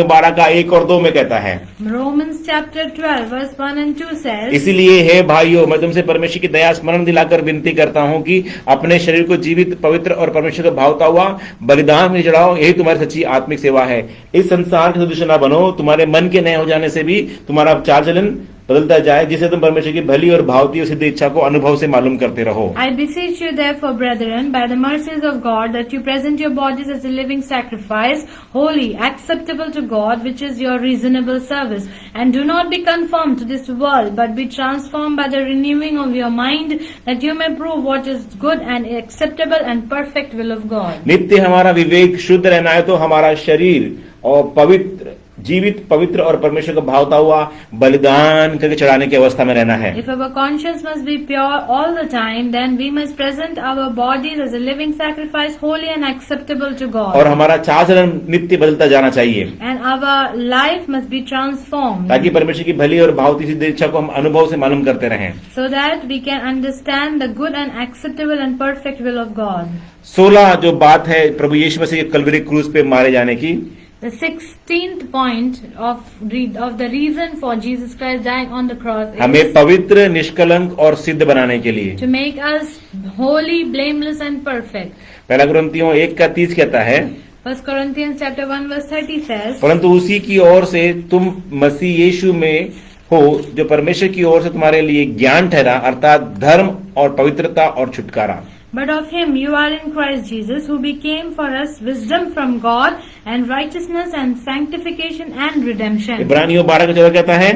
Speaker 1: 12 का 1 और 2 में कहता है,
Speaker 2: life. Romans chapter 12 verse 1 and 2 says,
Speaker 1: इसीलिए हे भाइयों, मैं तुमसे परमेश्वर की दया स्मरण दिलाकर विनती करता हूँ कि अपने शरीर को जीवित पवित्र और परमेश्वर को भावता हुआ बलिदान में चढ़ाओ, यही तुम्हारी सच्ची आत्मिक सेवा है। इस संसार के सदृश न बनो, तुम्हारे मन के नए हो जाने से भी तुम्हारा चाल चलन बदलता जाए, जिससे तुम परमेश्वर की भली और भावती और सिद्ध इच्छा को अनुभव से मालूम करते रहो।
Speaker 2: I beseech you therefore, brethren, by the mercies of God, that you present your bodies as a living sacrifice, holy, acceptable to God, which is your reasonable service. And do not be conformed to this world, but be transformed by the renewing of your mind, that you may prove what is good and acceptable and perfect will of God.
Speaker 1: नित्य हमारा विवेक शुद्ध रहना है तो हमारा शरीर और पवित्र जीवित, पवित्र और परमेश्वर को भावता हुआ बलिदान करके चढ़ाने की अवस्था में रहना है।
Speaker 2: If our conscience must be pure all the time, then we must present our bodies as a living sacrifice, holy and acceptable to God.
Speaker 1: और हमारा चाल चलन नित्य बदलता जाना चाहिए,
Speaker 2: And our life must be transformed,
Speaker 1: ताकि परमेश्वर की भली और भावती सिद्ध इच्छा को हम अनुभव से मालूम करते रहें।
Speaker 2: so that we can understand the good and acceptable and perfect will of God.
Speaker 1: 16 जो बात है प्रभु यीशु मसीह के कलवरी क्रूज पे मारे जाने की,
Speaker 2: The 16th point of the reason for Jesus Christ dying on the cross
Speaker 1: हमें
Speaker 2: is
Speaker 1: पवित्र, निष्कलंक और सिद्ध बनाने के लिए।
Speaker 2: to make us holy, blameless and perfect.
Speaker 1: पहला कुरिन्थियों 1:30 कहता है,
Speaker 2: 1 Corinthians chapter 1 verse 30 says,
Speaker 1: परंतु उसी की ओर से तुम मसीह यीशु में हो, जो परमेश्वर की ओर से तुम्हारे लिए ज्ञान ठहरा, अर्थात धर्म और पवित्रता और छुटकारा।
Speaker 2: But of him you are in Christ Jesus, who became for us wisdom from God and righteousness and sanctification and redemption.
Speaker 1: इब्रानियों 12:14 कहता है,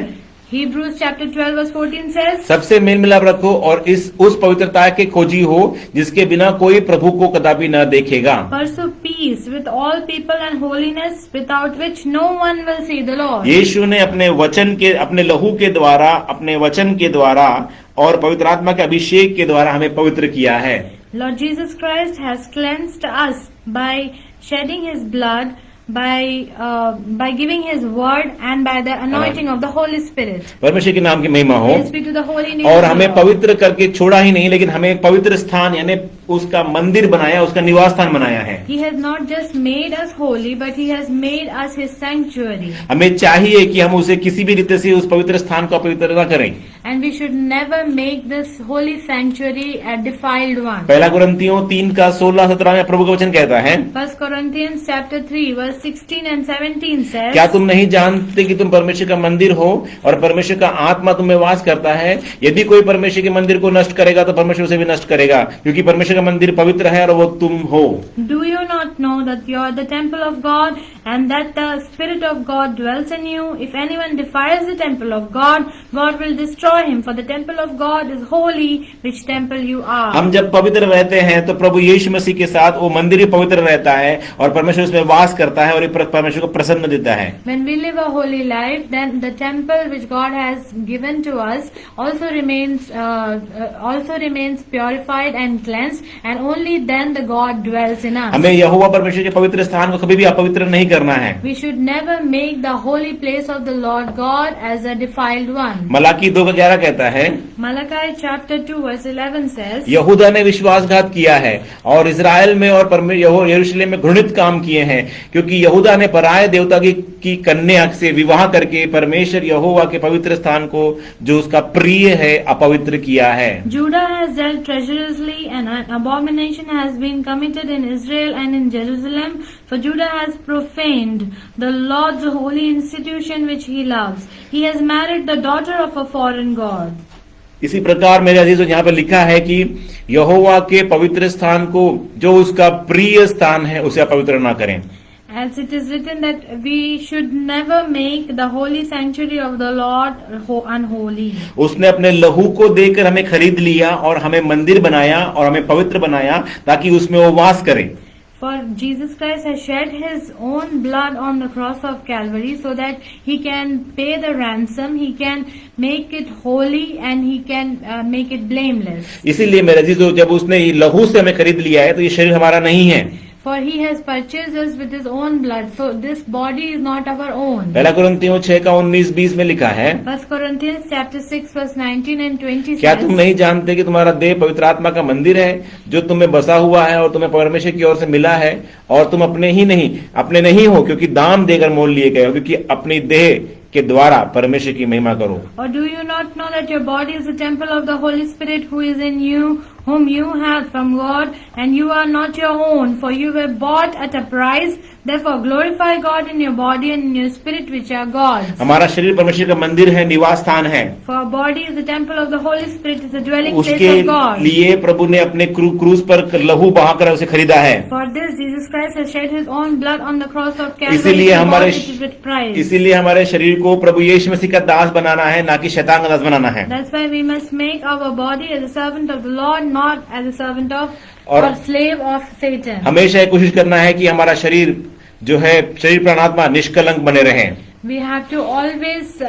Speaker 2: Hebrews chapter 12 verse 14 says,
Speaker 1: सबसे मेल मिलाप रखो और उस पवित्रता के खोजी हो जिसके बिना कोई प्रभु को कदापि न देखेगा।
Speaker 2: pursue peace with all people and holiness, without which no one will see the Lord.
Speaker 1: यीशु ने अपने लहू के द्वारा, अपने वचन के द्वारा और पवित्र आत्मा के अभिषेक के द्वारा हमें पवित्र किया है।
Speaker 2: Lord Jesus Christ has cleansed us by shedding his blood, by giving his word and by the anointing of the Holy Spirit.
Speaker 1: परमेश्वर के नाम की महिमा हो।
Speaker 2: Praise be to the holy name
Speaker 1: और
Speaker 2: of the
Speaker 1: हमें
Speaker 2: Lord.
Speaker 1: पवित्र करके छोड़ा ही नहीं, लेकिन हमें एक पवित्र स्थान यानी उसका मंदिर बनाया, उसका निवास स्थान बनाया है।
Speaker 2: He has not just made us holy, but he has made us his sanctuary.
Speaker 1: हमें चाहिए कि हम उसे किसी भी रीति से उस पवित्र स्थान को अपवित्र न करें।
Speaker 2: And we should never make this holy sanctuary a defiled one.
Speaker 1: पहला कुरिन्थियों 3:16-17 में प्रभु का वचन कहता है,
Speaker 2: 1 Corinthians chapter 3 verse 16 and 17 says,
Speaker 1: क्या तुम नहीं जानते कि तुम परमेश्वर का मंदिर हो और परमेश्वर का आत्मा तुम में वास करता है? यदि कोई परमेश्वर के मंदिर को नष्ट करेगा तो परमेश्वर उसे भी नष्ट करेगा, क्योंकि परमेश्वर का मंदिर पवित्र है और वो तुम हो।
Speaker 2: Do you not know that you are the temple of God and that the Spirit of God dwells in you? If anyone defiles the temple of God, God will destroy him, for the temple of God is holy, which temple you are.
Speaker 1: हम जब पवित्र रहते हैं तो प्रभु यीशु मसीह के साथ वो मंदिर ही पवित्र रहता है और परमेश्वर उसमें वास करता है और ये परमेश्वर को प्रसन्न देता है।
Speaker 2: When we live a holy life, then the temple which God has given to us also remains purified and cleansed, and only then the God dwells in us.
Speaker 1: हमें यहोवा परमेश्वर के पवित्र स्थान को कभी भी अपवित्र नहीं करना है।
Speaker 2: We should never make the holy place of the Lord God as a defiled one.
Speaker 1: Malachi 2:11 कहता है,
Speaker 2: Malachi chapter 2 verse 11 says,
Speaker 1: यहूदा ने विश्वासघात किया है और इजराइल में और यरूशलेम में घृणित काम किए हैं, क्योंकि यहूदा ने पराये देवता की कन्या से विवाह करके परमेश्वर यहोवा के पवित्र स्थान को, जो उसका प्रिय है, अपवित्र किया है।
Speaker 2: Judah has dealt treacherously, and an abomination has been committed in Israel and in Jerusalem, for Judah has profaned the Lord's holy institution which he loves. He has married the daughter of a foreign god.
Speaker 1: इसी प्रकार मेरे अजीजों, यहाँ पर लिखा है कि यहोवा के पवित्र स्थान को, जो उसका प्रिय स्थान है, उसे अपवित्र ना करें।
Speaker 2: As it is written that we should never make the holy sanctuary of the Lord unholy.
Speaker 1: उसने अपने लहू को देकर हमें खरीद लिया और हमें मंदिर बनाया और हमें पवित्र बनाया, ताकि उसमें वो वास करे।
Speaker 2: For Jesus Christ has shed his own blood on the cross of Calvary, so that he can pay the ransom, he can make it holy, and he can make it blameless.
Speaker 1: इसीलिए मेरे अजीजों, जब उसने लहू से हमें खरीद लिया है तो ये शरीर हमारा नहीं है।
Speaker 2: For he has purchased us with his own blood, so this body is not our own.
Speaker 1: पहला कुरिन्थियों 6:19-20 में लिखा है,
Speaker 2: 1 Corinthians chapter 6 verse 19 and 20
Speaker 1: क्या
Speaker 2: says,
Speaker 1: तुम नहीं जानते कि तुम्हारा देह पवित्र आत्मा का मंदिर है, जो तुम्हें बसा हुआ है और तुम्हें परमेश्वर की ओर से मिला है, और तुम अपने नहीं हो, क्योंकि दाम देकर मोल लिए गए हो, क्योंकि अपनी देह के द्वारा परमेश्वर की महिमा करो।
Speaker 2: Or do you not know that your body is the temple of the Holy Spirit who is in you, whom you have from God, and you are not your own, for you were bought at a price. Therefore glorify God in your body and in your spirit, which are God's.
Speaker 1: हमारा शरीर परमेश्वर का मंदिर है, निवास स्थान है।
Speaker 2: For our body is the temple of the Holy Spirit, is the dwelling place
Speaker 1: उसके
Speaker 2: of God.
Speaker 1: लिए प्रभु ने अपने क्रूस पर लहू बहाकर उसे खरीदा है।
Speaker 2: For this Jesus Christ has shed his own blood on the cross of Calvary.
Speaker 1: इसीलिए
Speaker 2: He
Speaker 1: हमारे शरीर को प्रभु यीशु मसीह का दास बनाना है, ना कि शैतान का दास बनाना है।
Speaker 2: That's why we must make our body as a servant of the Lord, not as a servant of
Speaker 1: और
Speaker 2: or slave of Satan.
Speaker 1: हमेशा ये कोशिश करना है कि हमारा शरीर जो है, शरीर प्राणात्मा निष्कलंक बने रहे।
Speaker 2: We have to always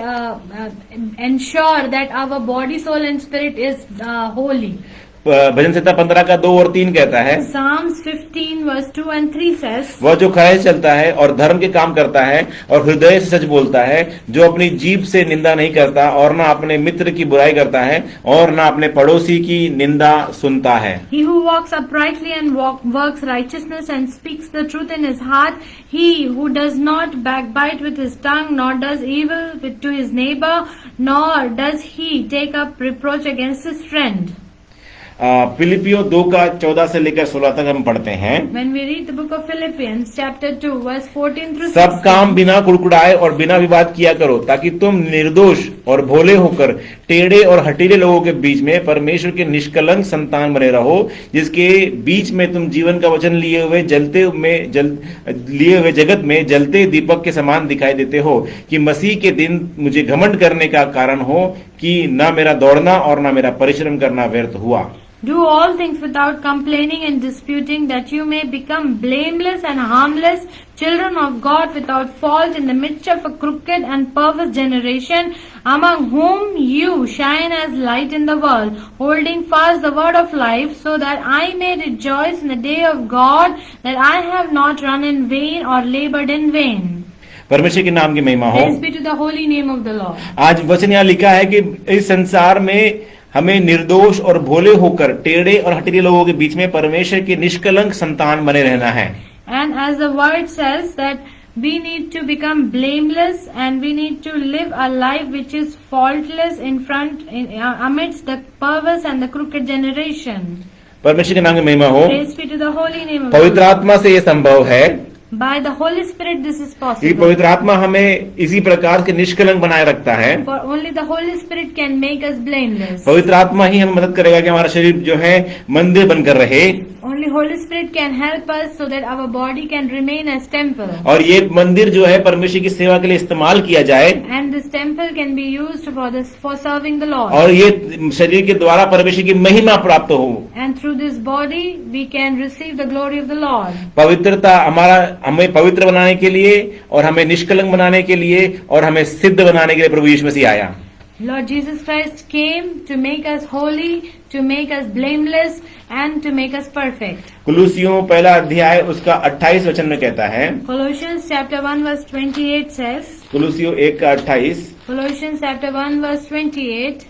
Speaker 2: ensure that our body, soul and spirit is holy.
Speaker 1: भजन संहिता 15 का 2 और 3 कहता है,
Speaker 2: Psalms 15 verse 2 and 3 says,
Speaker 1: वह जो खरे चलता है और धर्म के काम करता है और हृदय से सच बोलता है, जो अपनी जीभ से निंदा नहीं करता और ना अपने मित्र की बुराई करता है और ना अपने पड़ोसी की निंदा सुनता है।
Speaker 2: He who walks uprightly and works righteousness and speaks the truth in his heart, he who does not backbite with his tongue, nor does evil to his neighbor, nor does he take up reproach against his friend.
Speaker 1: फिलिपियों 2 का 14 से लेकर 16 तक हम पढ़ते हैं,
Speaker 2: When we read the book of Philippians chapter 2 verse 14 through
Speaker 1: सब
Speaker 2: 16,
Speaker 1: काम बिना कुड़कुड़ाए और बिना विवाद किया करो, ताकि तुम निर्दोष और भोले होकर टेढ़े और हठीले लोगों के बीच में परमेश्वर के निष्कलंक संतान बने रहो, जिसके बीच में तुम जीवन का वचन लिए हुए जगत में जलते दीपक के समान दिखाई देते हो, कि मसीह के दिन मुझे घमंड करने का कारण हो कि न मेरा दौड़ना और न मेरा परिश्रम करना व्यर्थ हुआ।
Speaker 2: do all things without complaining and disputing, that you may become blameless and harmless, children of God without fault in the midst of a crooked and perverse generation, among whom you shine as light in the world, holding fast the word of life, so that I may rejoice in the day of God, that I have not run in vain or labored in vain.
Speaker 1: परमेश्वर के नाम की महिमा हो।
Speaker 2: Praise be to the holy name of the Lord.
Speaker 1: आज वचन यहाँ लिखा है कि इस संसार में हमें निर्दोष और भोले होकर टेढ़े और हठीले लोगों के बीच में परमेश्वर के निष्कलंक संतान बने रहना है।
Speaker 2: And as the word says that we need to become blameless and we need to live a life which is faultless amidst the perverse and the crooked generation.
Speaker 1: परमेश्वर के नाम की महिमा हो।
Speaker 2: Praise be to the holy name of the
Speaker 1: पवित्र
Speaker 2: Lord.
Speaker 1: आत्मा से यह संभव है
Speaker 2: By the Holy Spirit this is
Speaker 1: कि
Speaker 2: possible.
Speaker 1: पवित्र आत्मा हमें इसी प्रकार के निष्कलंक बनाए रखता है।
Speaker 2: For only the Holy Spirit can make us blameless.
Speaker 1: पवित्र आत्मा ही हमें मदद करेगा कि हमारा शरीर जो है मंदिर बनकर रहे,
Speaker 2: Only Holy Spirit can help us so that our body can remain as temple.
Speaker 1: और ये मंदिर जो है परमेश्वर की सेवा के लिए इस्तेमाल किया जाए,
Speaker 2: And this temple can be used for serving the Lord.
Speaker 1: और ये शरीर के द्वारा परमेश्वर की महिमा प्राप्त हो।
Speaker 2: And through this body we can receive the glory of the Lord.
Speaker 1: पवित्रता हमें पवित्र बनाने के लिए और हमें निष्कलंक बनाने के लिए और हमें सिद्ध बनाने के लिए प्रभु यीशु मसीह आया।
Speaker 2: Lord Jesus Christ came to make us holy, to make us blameless, and to make us perfect.
Speaker 1: कुलुसियों 1 अध्याय उसका 28 वचन में कहता है,
Speaker 2: Colossians chapter 1 verse 28 says,
Speaker 1: कुलुसियों 1 का 28,
Speaker 2: Colossians chapter 1 verse 28,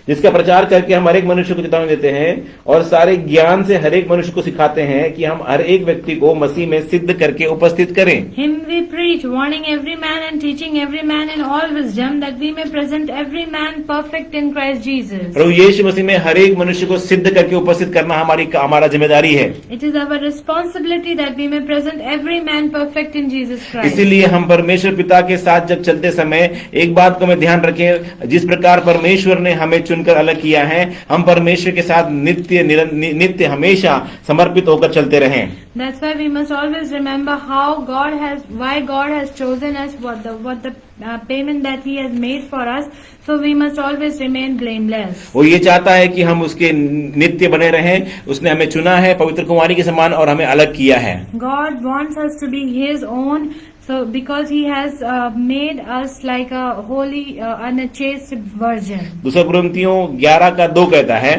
Speaker 1: जिसका प्रचार करके हम हर एक मनुष्य को चेतावनी देते हैं और सारे ज्ञान से हर एक मनुष्य को सिखाते हैं कि हम हर एक व्यक्ति को मसीह में सिद्ध करके उपस्थित करें।
Speaker 2: Him we preach, warning every man and teaching every man in all wisdom, that we may present every man perfect in Christ Jesus.
Speaker 1: प्रभु यीशु मसीह में हर एक मनुष्य को सिद्ध करके उपस्थित करना हमारा जिम्मेदारी है।
Speaker 2: It is our responsibility that we may present every man perfect in Jesus Christ.
Speaker 1: इसीलिए हम परमेश्वर पिता के साथ जब चलते समय एक बात को हमें ध्यान रखें, जिस प्रकार परमेश्वर ने हमें चुनकर अलग किया है, हम परमेश्वर के साथ नित्य हमेशा समर्पित होकर चलते रहें।
Speaker 2: That's why we must always remember why God has chosen us, what the payment that He has made for us. So we must always remain blameless.
Speaker 1: वो ये चाहता है कि हम उसके नित्य बने रहें। उसने हमें चुना है पवित्र कुमारी के समान और हमें अलग किया है।
Speaker 2: God wants us to be His own. So because He has made us like a holy and a chaste virgin.
Speaker 1: 2 कुरिन्थियों 11 का 2 कहता है,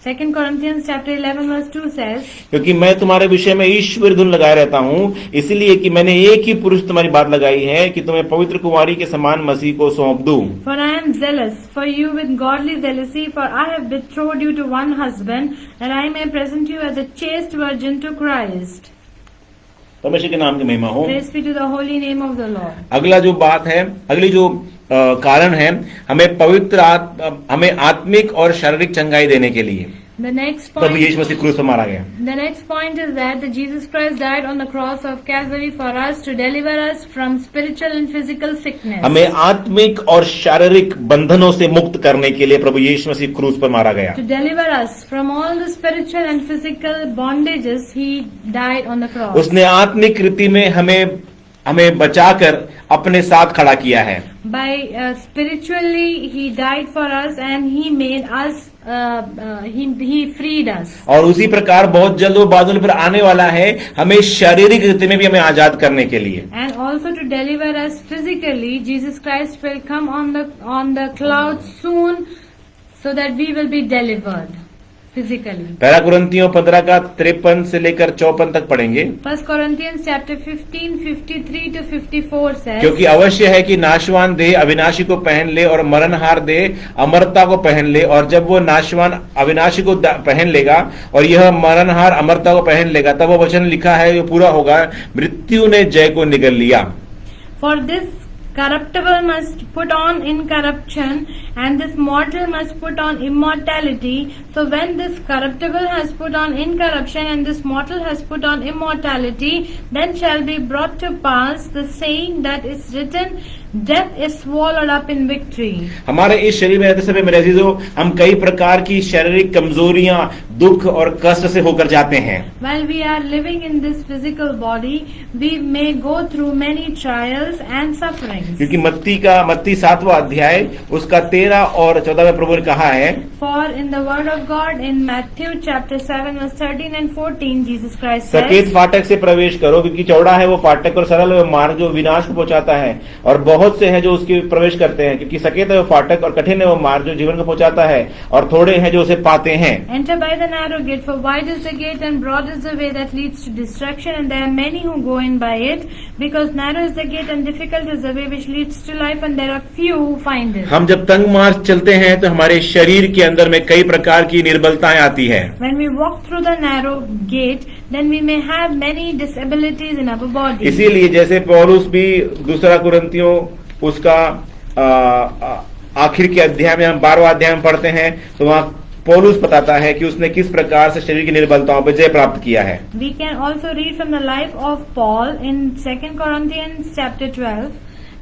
Speaker 2: 2 Corinthians chapter 11 verse 2 says,
Speaker 1: क्योंकि मैं तुम्हारे विषय में ईश्वर धुन लगाए रहता हूँ, इसलिए कि मैंने एक ही पुरुष तुम्हारी बात लगाई है कि तुम्हें पवित्र कुमारी के समान मसीह को सौंप दूं।
Speaker 2: For I am zealous for you with godly zealousy, for I have betrothed you to one husband, that I may present you as a chaste virgin to Christ.
Speaker 1: परमेश्वर के नाम की महिमा हो।
Speaker 2: Praise be to the holy name of the Lord.
Speaker 1: अगला जो बात है, अगली जो कारण है, हमें आत्मिक और शारीरिक चंगाई देने के लिए
Speaker 2: The next
Speaker 1: प्रभु
Speaker 2: point,
Speaker 1: यीशु मसीह क्रूस पर मारा गया।
Speaker 2: the next point is that Jesus Christ died on the cross of Calvary for us to deliver us from spiritual and physical sickness.
Speaker 1: हमें आत्मिक और शारीरिक बंधनों से मुक्त करने के लिए प्रभु यीशु मसीह क्रूस पर मारा गया।
Speaker 2: To deliver us from all the spiritual and physical bondages, He died on the cross.
Speaker 1: उसने आत्मिक रीति में हमें बचाकर अपने साथ खड़ा किया है।
Speaker 2: By spiritually, He died for us and He made us he freed us.
Speaker 1: और उसी प्रकार बहुत जल्द वो बादल पर आने वाला है हमें शारीरिक रीति में भी हमें आजाद करने के लिए।
Speaker 2: And also to deliver us physically, Jesus Christ will come on the clouds soon, so that we will be delivered physically.
Speaker 1: पहला कुरिन्थियों 15 का 53 से लेकर 54 तक पढ़ेंगे।
Speaker 2: 1 Corinthians chapter 15, 53 to 54 says,
Speaker 1: क्योंकि अवश्य है कि नाशवान देह अविनाशी को पहन ले और मरणहार देह अमरता को पहन ले, और जब वो नाशवान अविनाशी को पहन लेगा और यह मरणहार अमरता को पहन लेगा, तब वो वचन लिखा है जो पूरा होगा, मृत्यु ने जय को निगल लिया।
Speaker 2: For this corruptible must put on incorruption, and this mortal must put on immortality. So when this corruptible has put on incorruption and this mortal has put on immortality, then shall be brought to pass the saying that is written, death is swallowed up in victory.
Speaker 1: हमारे इस शरीर में रहते समय मेरे अजीजों, हम कई प्रकार की शारीरिक कमजोरियां, दुख और कष्ट से होकर जाते हैं।
Speaker 2: While we are living in this physical body, we may go through many trials and sufferings.
Speaker 1: क्योंकि मत्ती 7वां अध्याय उसका 13 और 14 में प्रभु ने कहा है,
Speaker 2: For in the word of God in Matthew chapter 7 verse 13 and 14, Jesus Christ
Speaker 1: सकेत
Speaker 2: says,
Speaker 1: फाटक से प्रवेश करो, क्योंकि चौड़ा है वो फाटक और सरल है वो मार्ग जो विनाश को पहुंचाता है, और बहुत से हैं जो उसके प्रवेश करते हैं। क्योंकि सकेत है वो फाटक और कठिन है वो मार्ग जो जीवन को पहुंचाता है, और थोड़े हैं जो उसे पाते हैं।
Speaker 2: Enter by the narrow gate, for wide is the gate and broad is the way that leads to destruction, and there are many who go in by it. Because narrow is the gate and difficult is the way which leads to life, and there are few who find it.
Speaker 1: हम जब तंग मार्ग चलते हैं तो हमारे शरीर के अंदर में कई प्रकार की निर्बलताएं आती है।
Speaker 2: When we walk through the narrow gate, then we may have many disabilities in our body.
Speaker 1: इसीलिए जैसे पौलुस भी 2 कुरिन्थियों उसका आखिर के अध्याय में, हम 12वां अध्याय में पढ़ते हैं, तो वहाँ पौलुस बताता है कि उसने किस प्रकार से शरीर की निर्बलताओं पर जय प्राप्त किया है।
Speaker 2: We can also read from the life of Paul in 2 Corinthians chapter 12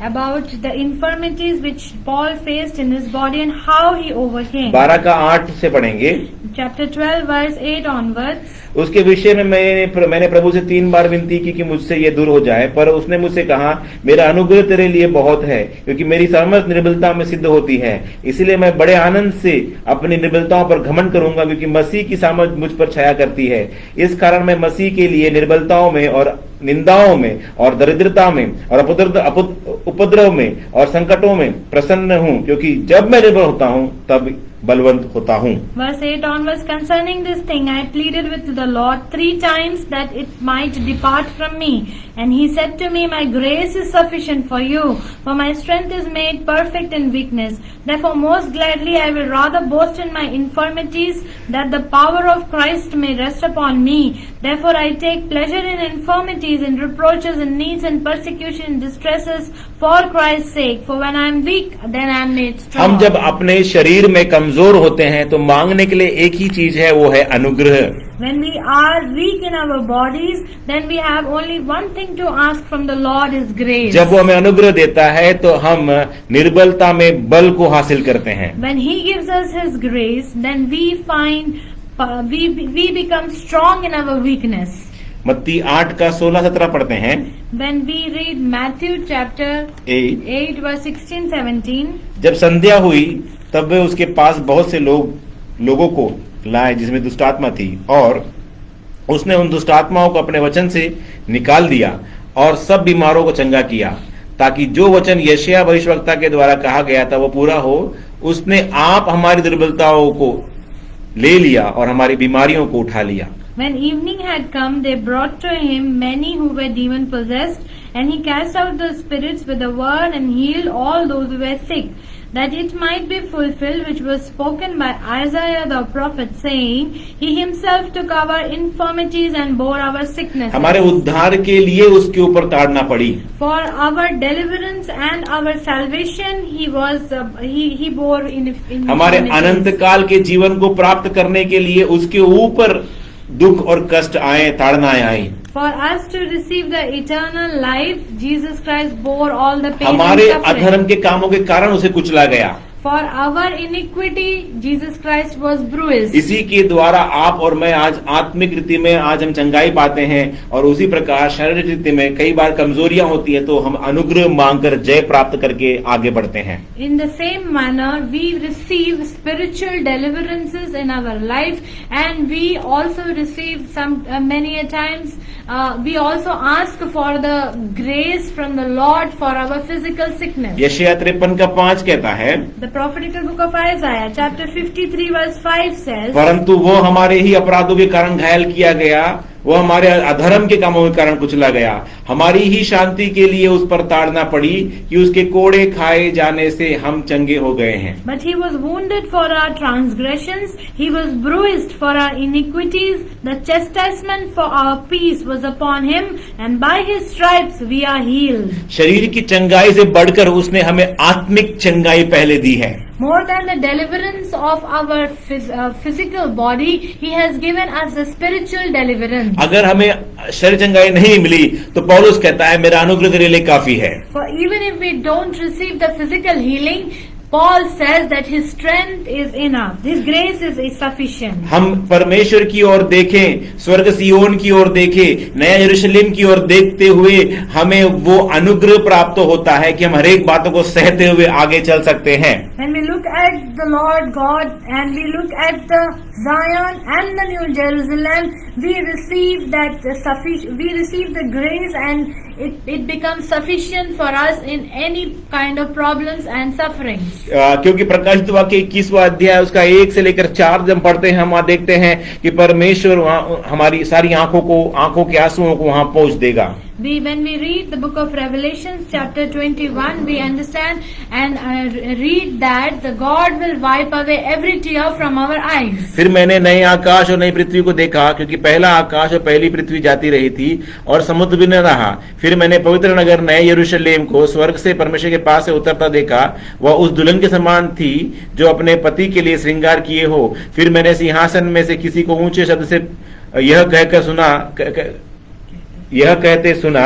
Speaker 2: about the infirmities which Paul faced in his body and how he overcame.
Speaker 1: 12 का 8 से पढ़ेंगे।
Speaker 2: Chapter 12 verse 8 onwards.
Speaker 1: उसके विषय में मैंने प्रभु से 3 बार विनती की कि मुझसे ये दूर हो जाए, पर उसने मुझसे कहा, मेरा अनुग्रह तेरे लिए बहुत है, क्योंकि मेरी सामर्थ निर्बलता में सिद्ध होती है। इसलिए मैं बड़े आनंद से अपनी निर्बलताओं पर घमंड करूंगा, क्योंकि मसीह की सामर्थ मुझ पर छाया करती है। इस कारण मैं मसीह के लिए निर्बलताओं में और निंदाओं में और दरिद्रता में और उपद्रव में और संकटों में प्रसन्न हूँ, क्योंकि जब मैं निर्बल होता हूँ तब बलवंत होता हूँ।
Speaker 2: Verse 8 onwards, concerning this thing I pleaded with the Lord 3 times that it might depart from me. And he said to me, my grace is sufficient for you, for my strength is made perfect in weakness. Therefore most gladly I will rather boast in my infirmities, that the power of Christ may rest upon me. Therefore I take pleasure in infirmities, in reproaches, in needs, in persecution, in distresses, for Christ's sake. For when I am weak, then I am made strong.
Speaker 1: हम जब अपने शरीर में कमजोर होते हैं तो मांगने के लिए एक ही चीज है, वो है अनुग्रह।
Speaker 2: When we are weak in our bodies, then we have only one thing to ask from the Lord is grace.
Speaker 1: जब वो हमें अनुग्रह देता है तो हम निर्बलता में बल को हासिल करते हैं।
Speaker 2: When He gives us His grace, then we find we become strong in our weakness.
Speaker 1: मत्ती 8 का 16-17 पढ़ते हैं।
Speaker 2: When we read Matthew chapter 8 verse 16-17,
Speaker 1: जब संध्या हुई तब वे उसके पास बहुत से लोगों को लाए जिसमें दुष्टात्मा थी, और उसने उन दुष्टात्माओं को अपने वचन से निकाल दिया और सब बीमारों को चंगा किया, ताकि जो वचन यशायाह भविष्यवक्ता के द्वारा कहा गया था वो पूरा हो। उसने आप हमारी दुर्बलताओं को ले लिया और हमारी बीमारियों को उठा लिया।
Speaker 2: When evening had come, they brought to him many who were demon possessed, and he cast out the spirits with a word and healed all those who were sick, that it might be fulfilled which was spoken by Isaiah the prophet, saying, He himself took our infirmities and bore our sicknesses.
Speaker 1: हमारे उद्धार के लिए उसके ऊपर ताड़ना पड़ी।
Speaker 2: For our deliverance and our salvation, he bore in
Speaker 1: हमारे अनंत काल के जीवन को प्राप्त करने के लिए उसके ऊपर दुख और कष्ट आए, ताड़नाएं आई।
Speaker 2: For us to receive the eternal life, Jesus Christ bore all the pain and
Speaker 1: हमारे
Speaker 2: suffering.
Speaker 1: अधर्म के कामों के कारण उसे कुचला गया।
Speaker 2: For our iniquity, Jesus Christ was bruised.
Speaker 1: इसी के द्वारा आप और मैं आज आत्मिक रीति में आज हम चंगाई पाते हैं, और उसी प्रकार शारीरिक रीति में कई बार कमजोरियां होती है, तो हम अनुग्रह मांगकर जय प्राप्त करके आगे बढ़ते हैं।
Speaker 2: In the same manner, we receive spiritual deliverances in our life, and we also receive many a times, we also ask for the grace from the Lord for our physical sickness.
Speaker 1: यशायाह 53:5 कहता है,
Speaker 2: The prophetical book of Isaiah, chapter 53, verse 5 says,
Speaker 1: परंतु वो हमारे ही अपराधों के कारण घायल किया गया, वो हमारे अधर्म के कामों के कारण कुचला गया, हमारी ही शांति के लिए उस पर ताड़ना पड़ी, कि उसके कोड़े खाए जाने से हम चंगे हो गए हैं।
Speaker 2: But he was wounded for our transgressions, he was bruised for our iniquities, the chastisement for our peace was upon him, and by his stripes we are healed.
Speaker 1: शरीर की चंगाई से बढ़कर उसने हमें आत्मिक चंगाई पहले दी है।
Speaker 2: More than the deliverance of our physical body, he has given us the spiritual deliverance.
Speaker 1: अगर हमें शरीर चंगाई नहीं मिली तो पौलुस कहता है मेरा अनुग्रह तेरे लिए काफी है।
Speaker 2: For even if we don't receive the physical healing, Paul says that his strength is enough. His grace is sufficient.
Speaker 1: हम परमेश्वर की ओर देखें, स्वर्ग सियोन की ओर देखें, नया यरूशलेम की ओर देखते हुए हमें वो अनुग्रह प्राप्त होता है कि हम हर एक बातों को सहते हुए आगे चल सकते हैं।
Speaker 2: When we look at the Lord God and we look at the Zion and the New Jerusalem, we receive the grace, and it becomes sufficient for us in any kind of problems and sufferings.
Speaker 1: क्योंकि प्रकाशित वाक्य 21वां अध्याय उसका 1 से लेकर 4 जब पढ़ते हैं, हम वहां देखते हैं कि परमेश्वर वहां हमारी सारी आंखों के आंसुओं को वहां पहुंच देगा।
Speaker 2: When we read the book of Revelation, chapter 21, we understand and read that the God will wipe away every tear from our eyes.
Speaker 1: फिर मैंने नए आकाश और नई पृथ्वी को देखा, क्योंकि पहला आकाश और पहली पृथ्वी जाती रही थी और समुद्र भी न रहा। फिर मैंने पवित्र नगर नए यरूशलेम को स्वर्ग से परमेश्वर के पास से उतरता देखा, वह उस दुल्हन के समान थी जो अपने पति के लिए श्रृंगार किए हो। फिर मैंने सिंहासन में से किसी को ऊंचे शब्द से यह कहते सुना,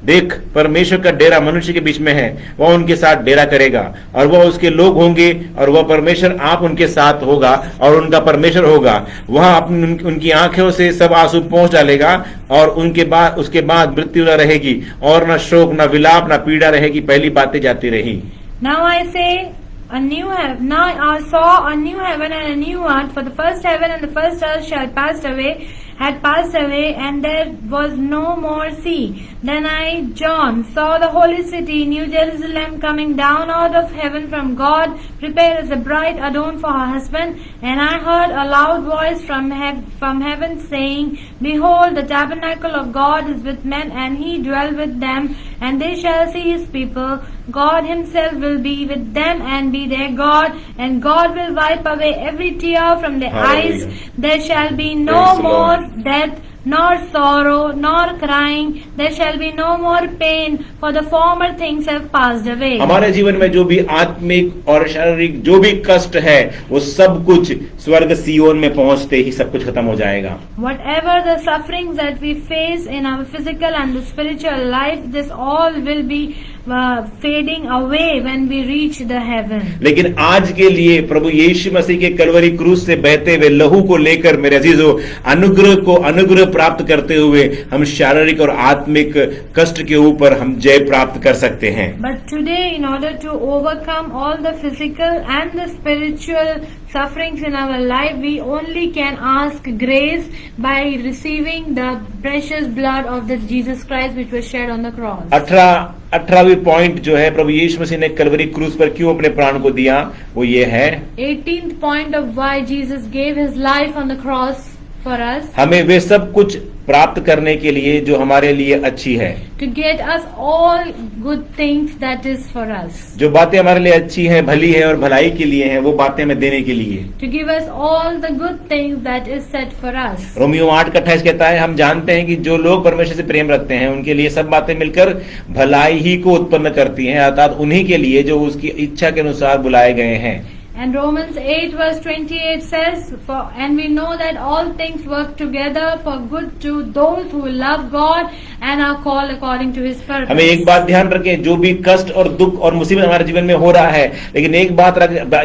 Speaker 1: देख परमेश्वर का डेरा मनुष्य के बीच में है, वह उनके साथ डेरा करेगा और वह उसके लोग होंगे, और वह परमेश्वर आप उनके साथ होगा और उनका परमेश्वर होगा। वह उनकी आंखों से सब आंसू पोंछ डालेगा, और उसके बाद मृत्यु न रहेगी, और न शोक, न विलाप, न पीड़ा रहेगी। पहली बातें जाती रही।
Speaker 2: Now I say, now I saw a new heaven and a new earth, for the first heaven and the first earth had passed away, and there was no more sea. Then I, John, saw the holy city, New Jerusalem, coming down out of heaven from God, prepared as a bride adorned for her husband. And I heard a loud voice from heaven saying, Behold, the tabernacle of God is with men, and he dwell with them, and they shall see his people. God himself will be with them and be their God, and God will wipe away every tear from their eyes. There shall be no more death, nor sorrow, nor crying. There shall be no more pain, for the former things have passed away.
Speaker 1: हमारे जीवन में जो भी आत्मिक और शारीरिक जो भी कष्ट है, वो सब कुछ स्वर्ग सियोन में पहुंचते ही सब कुछ खत्म हो जाएगा।
Speaker 2: Whatever the sufferings that we face in our physical and the spiritual life, this all will be fading away when we reach the heaven.
Speaker 1: लेकिन आज के लिए प्रभु यीशु मसीह के कलवरी क्रूस से बहते हुए लहू को लेकर मेरे अजीजों, अनुग्रह प्राप्त करते हुए हम शारीरिक और आत्मिक कष्ट के ऊपर हम जय प्राप्त कर सकते हैं।
Speaker 2: But today, in order to overcome all the physical and the spiritual sufferings in our life, we only can ask grace by receiving the precious blood of the Jesus Christ which was shed on the cross.
Speaker 1: 18वीं point जो है, प्रभु यीशु मसीह ने कलवरी क्रूस पर क्यों अपने प्राण को दिया, वो ये है
Speaker 2: 18th point of why Jesus gave his life on the cross for us.
Speaker 1: हमें वे सब कुछ प्राप्त करने के लिए जो हमारे लिए अच्छी है,
Speaker 2: To get us all good things that is for us.
Speaker 1: जो बातें हमारे लिए अच्छी हैं, भली है और भलाई के लिए हैं, वो बातें हमें देने के लिए।
Speaker 2: To give us all the good things that is set for us.
Speaker 1: Romeo 8:28 कहता है, हम जानते हैं कि जो लोग परमेश्वर से प्रेम रखते हैं उनके लिए सब बातें मिलकर भलाई ही को उत्पन्न करती हैं, अर्थात उन्हीं के लिए जो उसकी इच्छा के अनुसार बुलाए गए हैं।
Speaker 2: And Romans 8 verse 28 says, and we know that all things work together for good to those who love God and are called according to His purpose.
Speaker 1: हमें एक बात ध्यान रखें, जो भी कष्ट और दुख और मुसीबत हमारे जीवन में हो रहा है, लेकिन एक बात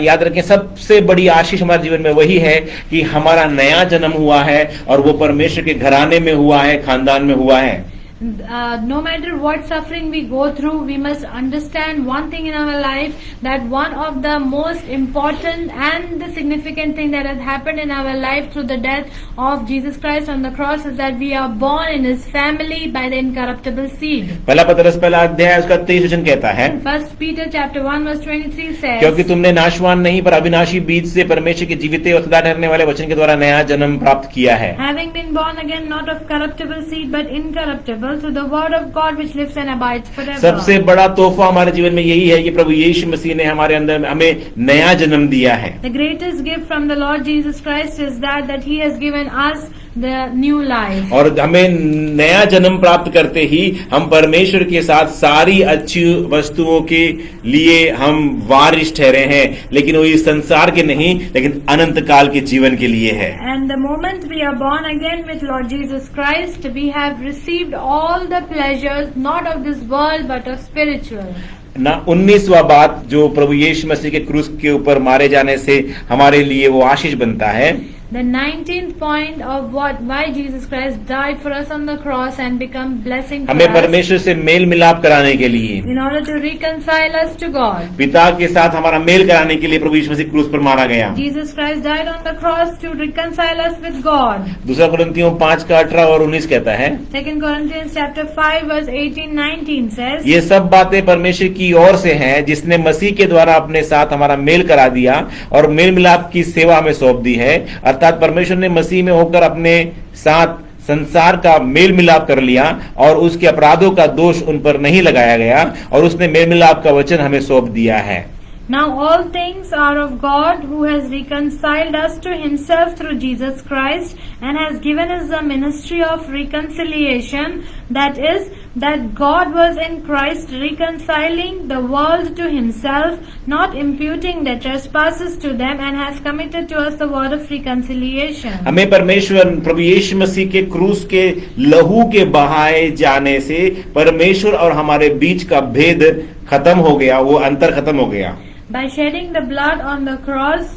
Speaker 1: याद रखें, सबसे बड़ी आशीष हमारे जीवन में वही है कि हमारा नया जन्म हुआ है और वो परमेश्वर के घराने में हुआ है, खानदान में हुआ है.
Speaker 2: No matter what suffering we go through, we must understand one thing in our life, that one of the most important and the significant thing that has happened in our life through the death of Jesus Christ on the cross is that we are born in His family by the incorruptible seed.
Speaker 1: पहला पतरस पहला अध्याय उसका 23 वचन कहता है,
Speaker 2: 1 Peter chapter 1 verse 23 says,
Speaker 1: क्योंकि तुमने नाशवान नहीं पर अविनाशी बीज से परमेश्वर के जीवित और सदा ठहरने वाले वचन के द्वारा नया जन्म प्राप्त किया है.
Speaker 2: Having been born again not of corruptible seed but incorruptible through the word of God which lives and abides forever.
Speaker 1: सबसे बड़ा तोहफा हमारे जीवन में यही है कि प्रभु यीशु मसीह ने हमारे अंदर हमें नया जन्म दिया है.
Speaker 2: The greatest gift from the Lord Jesus Christ is that He has given us the new life.
Speaker 1: और हमें नया जन्म प्राप्त करते ही हम परमेश्वर के साथ सारी अच्छी वस्तुओं के लिए हम वारिस ठहरे हैं, लेकिन वो इस संसार के नहीं, लेकिन अनंत काल के जीवन के लिए है.
Speaker 2: And the moment we are born again with Lord Jesus Christ, we have received all the pleasures not of this world but of spiritual.
Speaker 1: ना 19वां बात जो प्रभु यीशु मसीह के क्रूस के ऊपर मारे जाने से हमारे लिए वो आशीष बनता है.
Speaker 2: The 19th point of why Jesus Christ died for us on the cross and become blessing for
Speaker 1: हमें
Speaker 2: us,
Speaker 1: परमेश्वर से मेल मिलाप कराने के लिए,
Speaker 2: in order to reconcile us to God.
Speaker 1: पिता के साथ हमारा मेल कराने के लिए प्रभु यीशु मसीह क्रूस पर मारा गया.
Speaker 2: Jesus Christ died on the cross to reconcile us with God.
Speaker 1: दूसरा कुरिन्थियों 5 का 18 और 19 कहता है,
Speaker 2: 2 Corinthians chapter 5 verse 18-19 says,
Speaker 1: ये सब बातें परमेश्वर की ओर से हैं, जिसने मसीह के द्वारा अपने साथ हमारा मेल करा दिया और मेल मिलाप की सेवा हमें सौंप दी है. अर्थात परमेश्वर ने मसीह में होकर अपने साथ संसार का मेल मिलाप कर लिया और उसके अपराधों का दोष उन पर नहीं लगाया गया और उसने मेल मिलाप का वचन हमें सौंप दिया है.
Speaker 2: Now all things are of God, who has reconciled us to Himself through Jesus Christ and has given us the ministry of reconciliation, that is, that God was in Christ reconciling the world to Himself, not imputing their trespasses to them, and has committed to us the word of reconciliation.
Speaker 1: हमें परमेश्वर प्रभु यीशु मसीह के क्रूस के लहू के बहाए जाने से परमेश्वर और हमारे बीच का भेद खत्म हो गया, वो अंतर खत्म हो गया.
Speaker 2: By shedding the blood on the cross,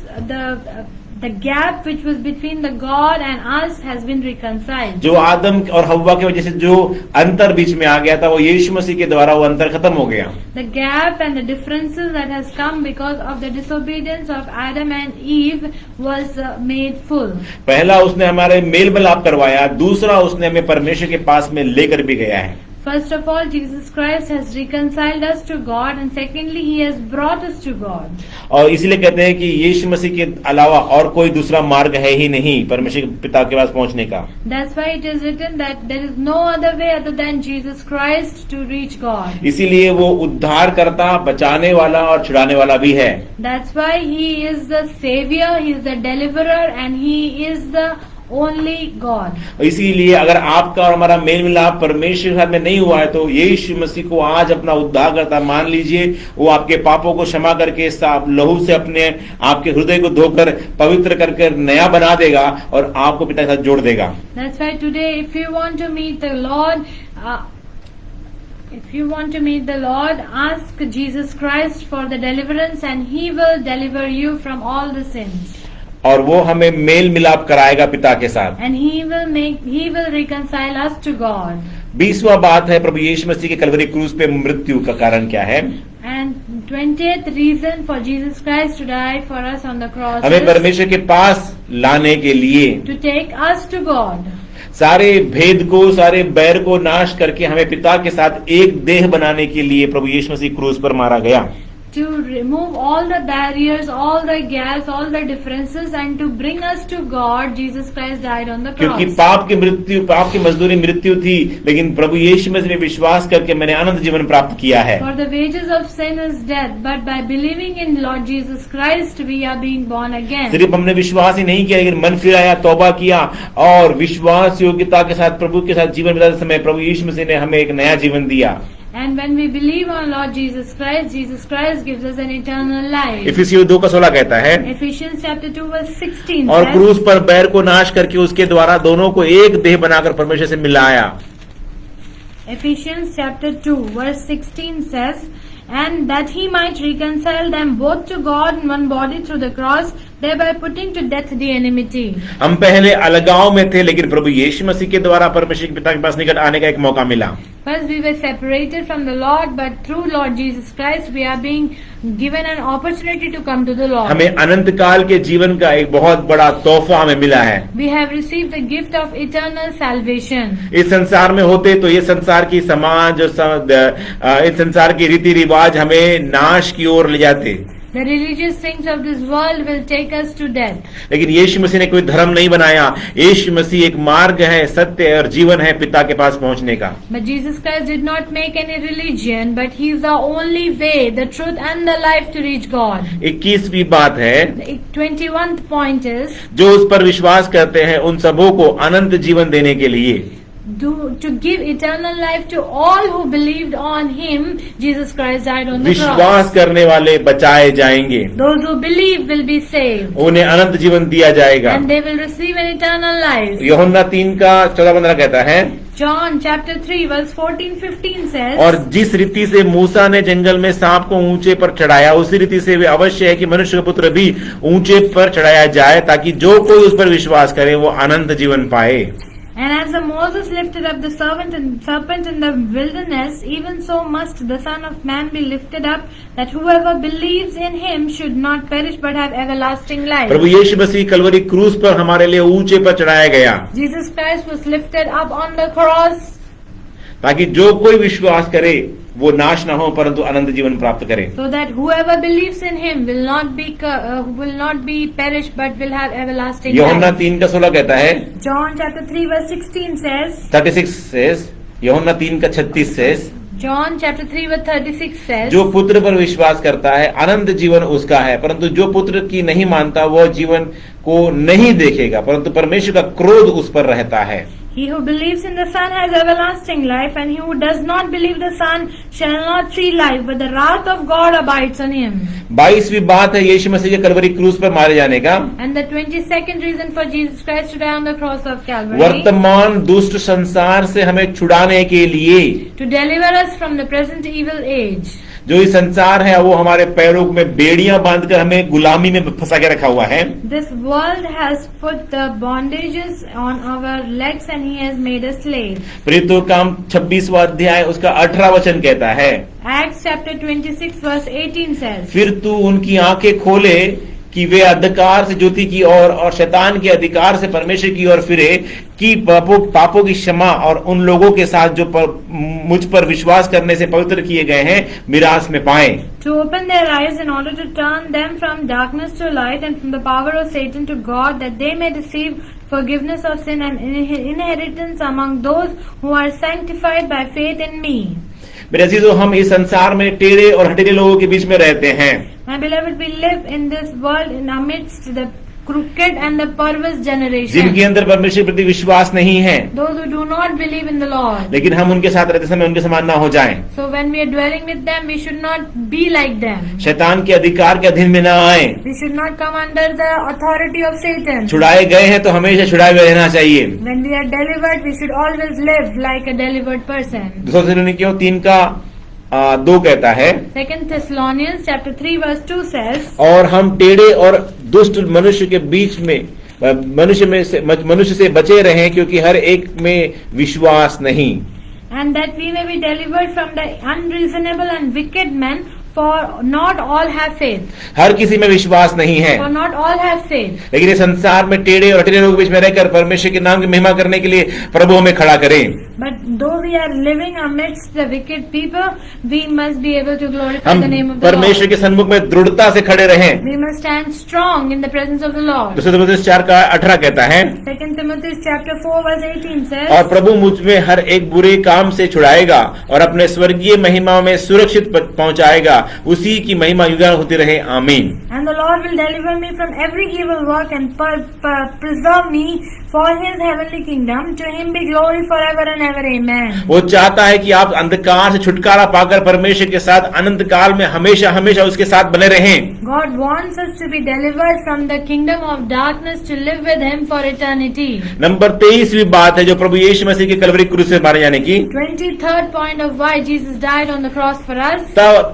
Speaker 2: the gap which was between the God and us has been reconciled.
Speaker 1: जो आदम और हव्वा की वजह से जो अंतर बीच में आ गया था, वो यीशु मसीह के द्वारा वो अंतर खत्म हो गया.
Speaker 2: The gap and the differences that has come because of the disobedience of Adam and Eve was made full.
Speaker 1: पहला उसने हमारे मेल मिलाप करवाया, दूसरा उसने हमें परमेश्वर के पास में लेकर भी गया है.
Speaker 2: First of all, Jesus Christ has reconciled us to God, and secondly, He has brought us to God.
Speaker 1: और इसीलिए कहते हैं कि यीशु मसीह के अलावा और कोई दूसरा मार्ग है ही नहीं परमेश्वर के पिता के पास पहुंचने का.
Speaker 2: That's why it is written that there is no other way other than Jesus Christ to reach God.
Speaker 1: इसीलिए वो उद्धार करता, बचाने वाला और छुड़ाने वाला भी है.
Speaker 2: That's why He is the Savior, He is the Deliverer, and He is the only God.
Speaker 1: इसीलिए अगर आपका और हमारा मेल मिलाप परमेश्वर के साथ में नहीं हुआ है तो यीशु मसीह को आज अपना उद्धार करता मान लीजिए. वो आपके पापों को क्षमा करके साफ लहू से अपने आपके हृदय को धोकर पवित्र करके नया बना देगा और आपको पिता के साथ जोड़ देगा.
Speaker 2: That's why today, if you want to meet the Lord, if you want to meet the Lord, ask Jesus Christ for the deliverance, and He will deliver you from all the sins.
Speaker 1: और वो हमें mail मिलाप कराएगा पिता के साथ.
Speaker 2: And He will reconcile us to God.
Speaker 1: 20वां बात है प्रभु यीशु मसीह के कलवरी क्रूस पे मृत्यु का कारण क्या है.
Speaker 2: And 20th reason for Jesus Christ to die for us on the cross
Speaker 1: हमें
Speaker 2: is
Speaker 1: परमेश्वर के पास लाने के लिए,
Speaker 2: to take us to God.
Speaker 1: सारे भेद को, सारे बैर को नाश करके हमें पिता के साथ एक देह बनाने के लिए प्रभु यीशु मसीह क्रूस पर मारा गया.
Speaker 2: To remove all the barriers, all the gaps, all the differences, and to bring us to God, Jesus Christ died on the cross.
Speaker 1: क्योंकि पाप की मजदूरी मृत्यु थी, लेकिन प्रभु यीशु मसीह में विश्वास करके मैंने अनंत जीवन प्राप्त किया है.
Speaker 2: For the wages of sin is death, but by believing in Lord Jesus Christ, we are being born again.
Speaker 1: सिर्फ हमने विश्वास ही नहीं किया, लेकिन मन फिराया, तौबा किया और विश्वास योग्यता के साथ प्रभु के साथ जीवन बिताते समय प्रभु यीशु मसीह ने हमें एक नया जीवन दिया.
Speaker 2: And when we believe on Lord Jesus Christ gives us an eternal life.
Speaker 1: इफिसियों 2:16 कहता है,
Speaker 2: Ephesians chapter 2 verse 16
Speaker 1: और
Speaker 2: says,
Speaker 1: क्रूस पर बैर को नाश करके उसके द्वारा दोनों को एक देह बनाकर परमेश्वर से मिलाया।
Speaker 2: Ephesians chapter 2 verse 16 says, and that he might reconcile them both to God in one body through the cross, thereby putting to death the enmity.
Speaker 1: हम पहले अलगाव में थे, लेकिन प्रभु यीशु मसीह के द्वारा परमेश्वर के पिता के पास निकट आने का एक मौका मिला।
Speaker 2: First we were separated from the Lord, but through Lord Jesus Christ we are being given an opportunity to come to the Lord.
Speaker 1: हमें अनंत काल के जीवन का एक बहुत बड़ा तोहफा हमें मिला है।
Speaker 2: We have received the gift of eternal salvation.
Speaker 1: इस संसार में होते तो ये संसार की समाज और इस संसार के रीति रिवाज हमें नाश की ओर ले जाते,
Speaker 2: The religious things of this world will take us to death.
Speaker 1: लेकिन यीशु मसीह ने कोई धर्म नहीं बनाया। यीशु मसीह एक मार्ग है, सत्य है और जीवन है पिता के पास पहुंचने का।
Speaker 2: But Jesus Christ did not make any religion, but He is the only way, the truth and the life to reach God.
Speaker 1: 21वीं बात है,
Speaker 2: The 21th point is
Speaker 1: जो उस पर विश्वास करते हैं उन सबों को अनंत जीवन देने के लिए
Speaker 2: to give eternal life to all who believed on Him. Jesus Christ died on the
Speaker 1: विश्वास
Speaker 2: cross.
Speaker 1: करने वाले बचाए जाएंगे,
Speaker 2: Those who believe will be saved,
Speaker 1: उन्हें अनंत जीवन दिया जाएगा।
Speaker 2: and they will receive an eternal life.
Speaker 1: यूहन्ना 3:14-15 कहता है,
Speaker 2: John chapter 3 verse 14-15 says,
Speaker 1: और जिस रीति से मूसा ने जंगल में सांप को ऊंचे पर चढ़ाया, उसी रीति से वे अवश्य है कि मनुष्य का पुत्र भी ऊंचे पर चढ़ाया जाए, ताकि जो कोई उस पर विश्वास करे वो अनंत जीवन पाए।
Speaker 2: and as the Moses lifted up the serpent in the wilderness, even so must the Son of Man be lifted up, that whoever believes in Him should not perish but have everlasting life.
Speaker 1: प्रभु यीशु मसीह कलवरी क्रूस पर हमारे लिए ऊंचे पर चढ़ाया गया,
Speaker 2: Jesus Christ was lifted up on the cross,
Speaker 1: ताकि जो कोई विश्वास करे वो नाश ना हो परंतु अनंत जीवन प्राप्त करे।
Speaker 2: so that whoever believes in Him will not be perished but will have everlasting
Speaker 1: यूहन्ना
Speaker 2: life.
Speaker 1: 3:16 कहता है,
Speaker 2: John chapter 3 verse 16 says,
Speaker 1: 36 says, यूहन्ना 3:36 says,
Speaker 2: John chapter 3 verse 36 says,
Speaker 1: जो पुत्र पर विश्वास करता है अनंत जीवन उसका है, परंतु जो पुत्र की नहीं मानता वह जीवन को नहीं देखेगा, परंतु परमेश्वर का क्रोध उस पर रहता है।
Speaker 2: he who believes in the Son has everlasting life, and he who does not believe the Son shall not see life, but the wrath of God abides on him.
Speaker 1: 22वीं बात है यीशु मसीह के कलवरी क्रूस पर मारे जाने का।
Speaker 2: And the 22nd reason for Jesus Christ to die on the cross of Calvary,
Speaker 1: वर्तमान दुष्ट संसार से हमें छुड़ाने के लिए,
Speaker 2: to deliver us from the present evil age.
Speaker 1: जो इस संसार है वो हमारे पैरों में बेड़ियां बांधकर हमें गुलामी में फंसा के रखा हुआ है।
Speaker 2: This world has put the bondages on our legs, and He has made us slaves.
Speaker 1: प्रेरितों का काम 26वां अध्याय उसका 18 वचन कहता है,
Speaker 2: Acts chapter 26 verse 18 says,
Speaker 1: फिर तू उनकी आंखें खोले कि वे अंधकार से ज्योति की ओर और शैतान के अधिकार से परमेश्वर की ओर फिरे, कि पापों की क्षमा और उन लोगों के साथ जो मुझ पर विश्वास करने से पवित्र किए गए हैं मिरास में पाएं।
Speaker 2: to open their eyes in order to turn them from darkness to light and from the power of Satan to God, that they may receive forgiveness of sin and inheritance among those who are sanctified by faith in me.
Speaker 1: मेरे अजीजों, हम इस संसार में टेढ़े और हठीले लोगों के बीच में रहते हैं।
Speaker 2: My beloved, we live in this world in amidst the crooked and the perverse generation,
Speaker 1: जिनके अंदर परमेश्वर के प्रति विश्वास नहीं है,
Speaker 2: those who do not believe in the Lord.
Speaker 1: लेकिन हम उनके साथ रहते समय उनके समान ना हो जाएं।
Speaker 2: So when we are dwelling with them, we should not be like them.
Speaker 1: शैतान के अधिकार के अधीन में ना आए।
Speaker 2: We should not come under the authority of Satan.
Speaker 1: छुड़ाए गए हैं तो हमेशा छुड़ाए हुए रहना चाहिए।
Speaker 2: When we are delivered, we should always live like a delivered person.
Speaker 1: 2 थिस्सलुनीकियों 3:2 कहता है,
Speaker 2: 2 Thessalonians chapter 3 verse 2 says,
Speaker 1: और हम टेढ़े और दुष्ट मनुष्य के बीच में मनुष्य से बचे रहें, क्योंकि हर एक में विश्वास नहीं।
Speaker 2: and that we may be delivered from the unreasonable and wicked men, for not all have faith.
Speaker 1: हर किसी में विश्वास नहीं है,
Speaker 2: For not all have faith.
Speaker 1: लेकिन इस संसार में टेढ़े और हठीले लोगों के बीच में रहकर परमेश्वर के नाम की महिमा करने के लिए प्रभु हमें खड़ा करें।
Speaker 2: But though we are living amidst the wicked people, we must be able to glorify
Speaker 1: हम
Speaker 2: the name of the
Speaker 1: परमेश्वर
Speaker 2: Lord.
Speaker 1: के सन्मुख में दृढ़ता से खड़े रहें।
Speaker 2: We must stand strong in the presence of the Lord.
Speaker 1: 2 तिमुथियुस 4:18 कहता है,
Speaker 2: 2 Timothy chapter 4 verse 18 says,
Speaker 1: और प्रभु मुझ में हर एक बुरे काम से छुड़ाएगा और अपने स्वर्गीय महिमा में सुरक्षित पहुंचाएगा, उसी की महिमा युगान होती रहे, आमीन।
Speaker 2: And the Lord will deliver me from every evil work and preserve me for His heavenly kingdom. To Him be glory forever and ever. Amen.
Speaker 1: वो चाहता है कि आप अंधकार से छुटकारा पाकर परमेश्वर के साथ अनंत काल में हमेशा हमेशा उसके साथ बने रहें।
Speaker 2: God wants us to be delivered from the kingdom of darkness to live with Him for eternity.
Speaker 1: Number 23वीं बात है जो प्रभु यीशु मसीह के कलवरी क्रूस से मारे जाने की,
Speaker 2: 23rd point of why Jesus died on the cross for us,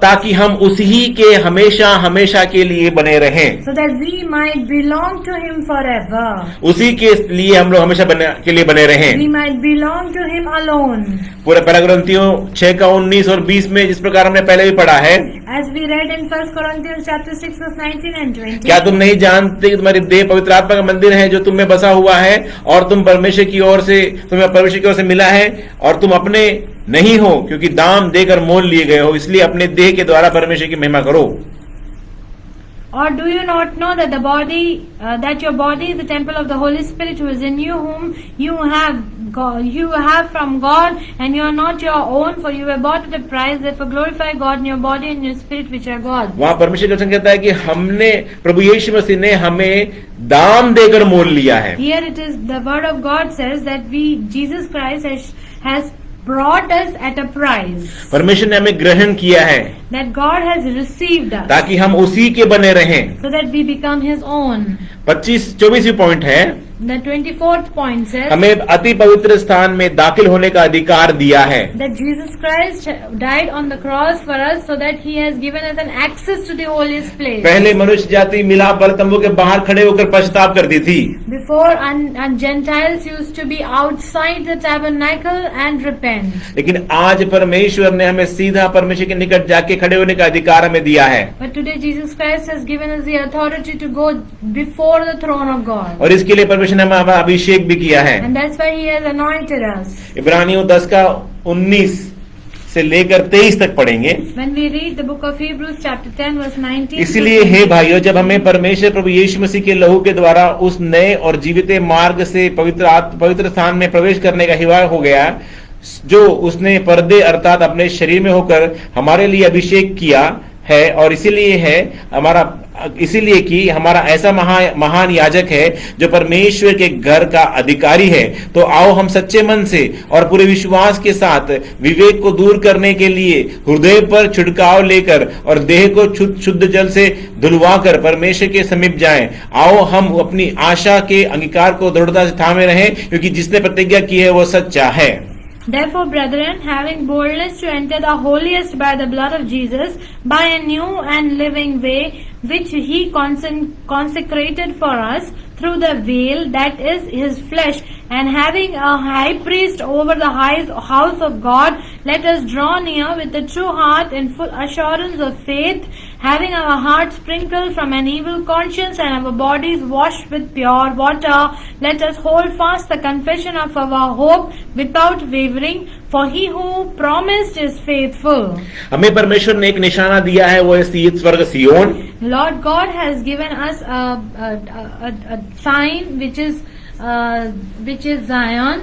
Speaker 1: ताकि हम उसी के हमेशा हमेशा के लिए बने रहें,
Speaker 2: so that we might belong to Him forever.
Speaker 1: उसी के लिए हम लोग हमेशा के लिए बने रहें।
Speaker 2: We might belong to Him alone.
Speaker 1: पूरे पहला कुरिन्थियों 6:19 और 20 में जिस प्रकार हमने पहले भी पढ़ा है,
Speaker 2: As we read in 1 Corinthians chapter 6 verse 19 and 20.
Speaker 1: क्या तुम नहीं जानते कि तुम्हारी देह पवित्र आत्मा का मंदिर है जो तुम में बसा हुआ है और तुम्हें परमेश्वर की ओर से मिला है और तुम अपने नहीं हो, क्योंकि दाम देकर मोल लिए गए हो, इसलिए अपने देह के द्वारा परमेश्वर की महिमा करो।
Speaker 2: Or do you not know that the body, that your body is the temple of the Holy Spirit who is in you, whom you have from God, and you are not your own, for you were bought at a price. Therefore glorify God in your body and your spirit which are God.
Speaker 1: वहाँ परमेश्वर का वचन कहता है कि हमने प्रभु यीशु मसीह ने हमें दाम देकर मोल लिया है।
Speaker 2: Here it is, the word of God says that Jesus Christ has brought us at a price.
Speaker 1: परमेश्वर ने हमें ग्रहण किया है
Speaker 2: That God has received us,
Speaker 1: ताकि हम उसी के बने रहें।
Speaker 2: so that we become His own.
Speaker 1: 24वीं पॉइंट है,
Speaker 2: The 24th point says
Speaker 1: हमें अति पवित्र स्थान में दाखिल होने का अधिकार दिया है।
Speaker 2: that Jesus Christ died on the cross for us, so that He has given us an access to the holiest place.
Speaker 1: पहले मनुष्य जाति मिलाप बल तंबू के बाहर खड़े होकर पश्चाताप करती थी,
Speaker 2: Before, and Gentiles used to be outside the tabernacle and repent.
Speaker 1: लेकिन आज परमेश्वर ने हमें सीधा परमेश्वर के निकट जाके खड़े होने का अधिकार हमें दिया है,
Speaker 2: But today Jesus Christ has given us the authority to go before the throne of God.
Speaker 1: और इसके लिए परमेश्वर ने हमें अभिषेक भी किया है।
Speaker 2: And that's why He has anointed us.
Speaker 1: इब्रानियों 10:19 से लेकर 23 तक पढ़ेंगे।
Speaker 2: When we read the book of Hebrews chapter 10 verse 19.
Speaker 1: इसलिए हे भाइयों, जब हमें परमेश्वर प्रभु यीशु मसीह के लहू के द्वारा उस नए और जीवित मार्ग से पवित्र स्थान में प्रवेश करने का हिवा हो गया, जो उसने पर्दे अर्थात अपने शरीर में होकर हमारे लिए अभिषेक किया है, और इसीलिए कि हमारा ऐसा महान याजक है जो परमेश्वर के घर का अधिकारी है, तो आओ हम सच्चे मन से और पूरे विश्वास के साथ विवेक को दूर करने के लिए हृदय पर छिड़काव लेकर और देह को शुद्ध जल से धुलवा कर परमेश्वर के समीप जाएं। आओ हम अपनी आशा के अंगीकार को दृढ़ता से थामे रहें, क्योंकि जिसने प्रतिज्ञा की है वो सच्चा है।
Speaker 2: Therefore, brethren, having boldness to enter the holiest by the blood of Jesus, by a new and living way, which He consecrated for us through the veil, that is His flesh, and having a high priest over the house of God, let us draw near with a true heart in full assurance of faith, having our hearts sprinkled from an evil conscience and our bodies washed with pure water. Let us hold fast the confession of our hope without wavering, for He who promised is faithful.
Speaker 1: हमें परमेश्वर ने एक निशाना दिया है, वो है स्वर्ग सियोन।
Speaker 2: Lord God has given us a sign which is Zion.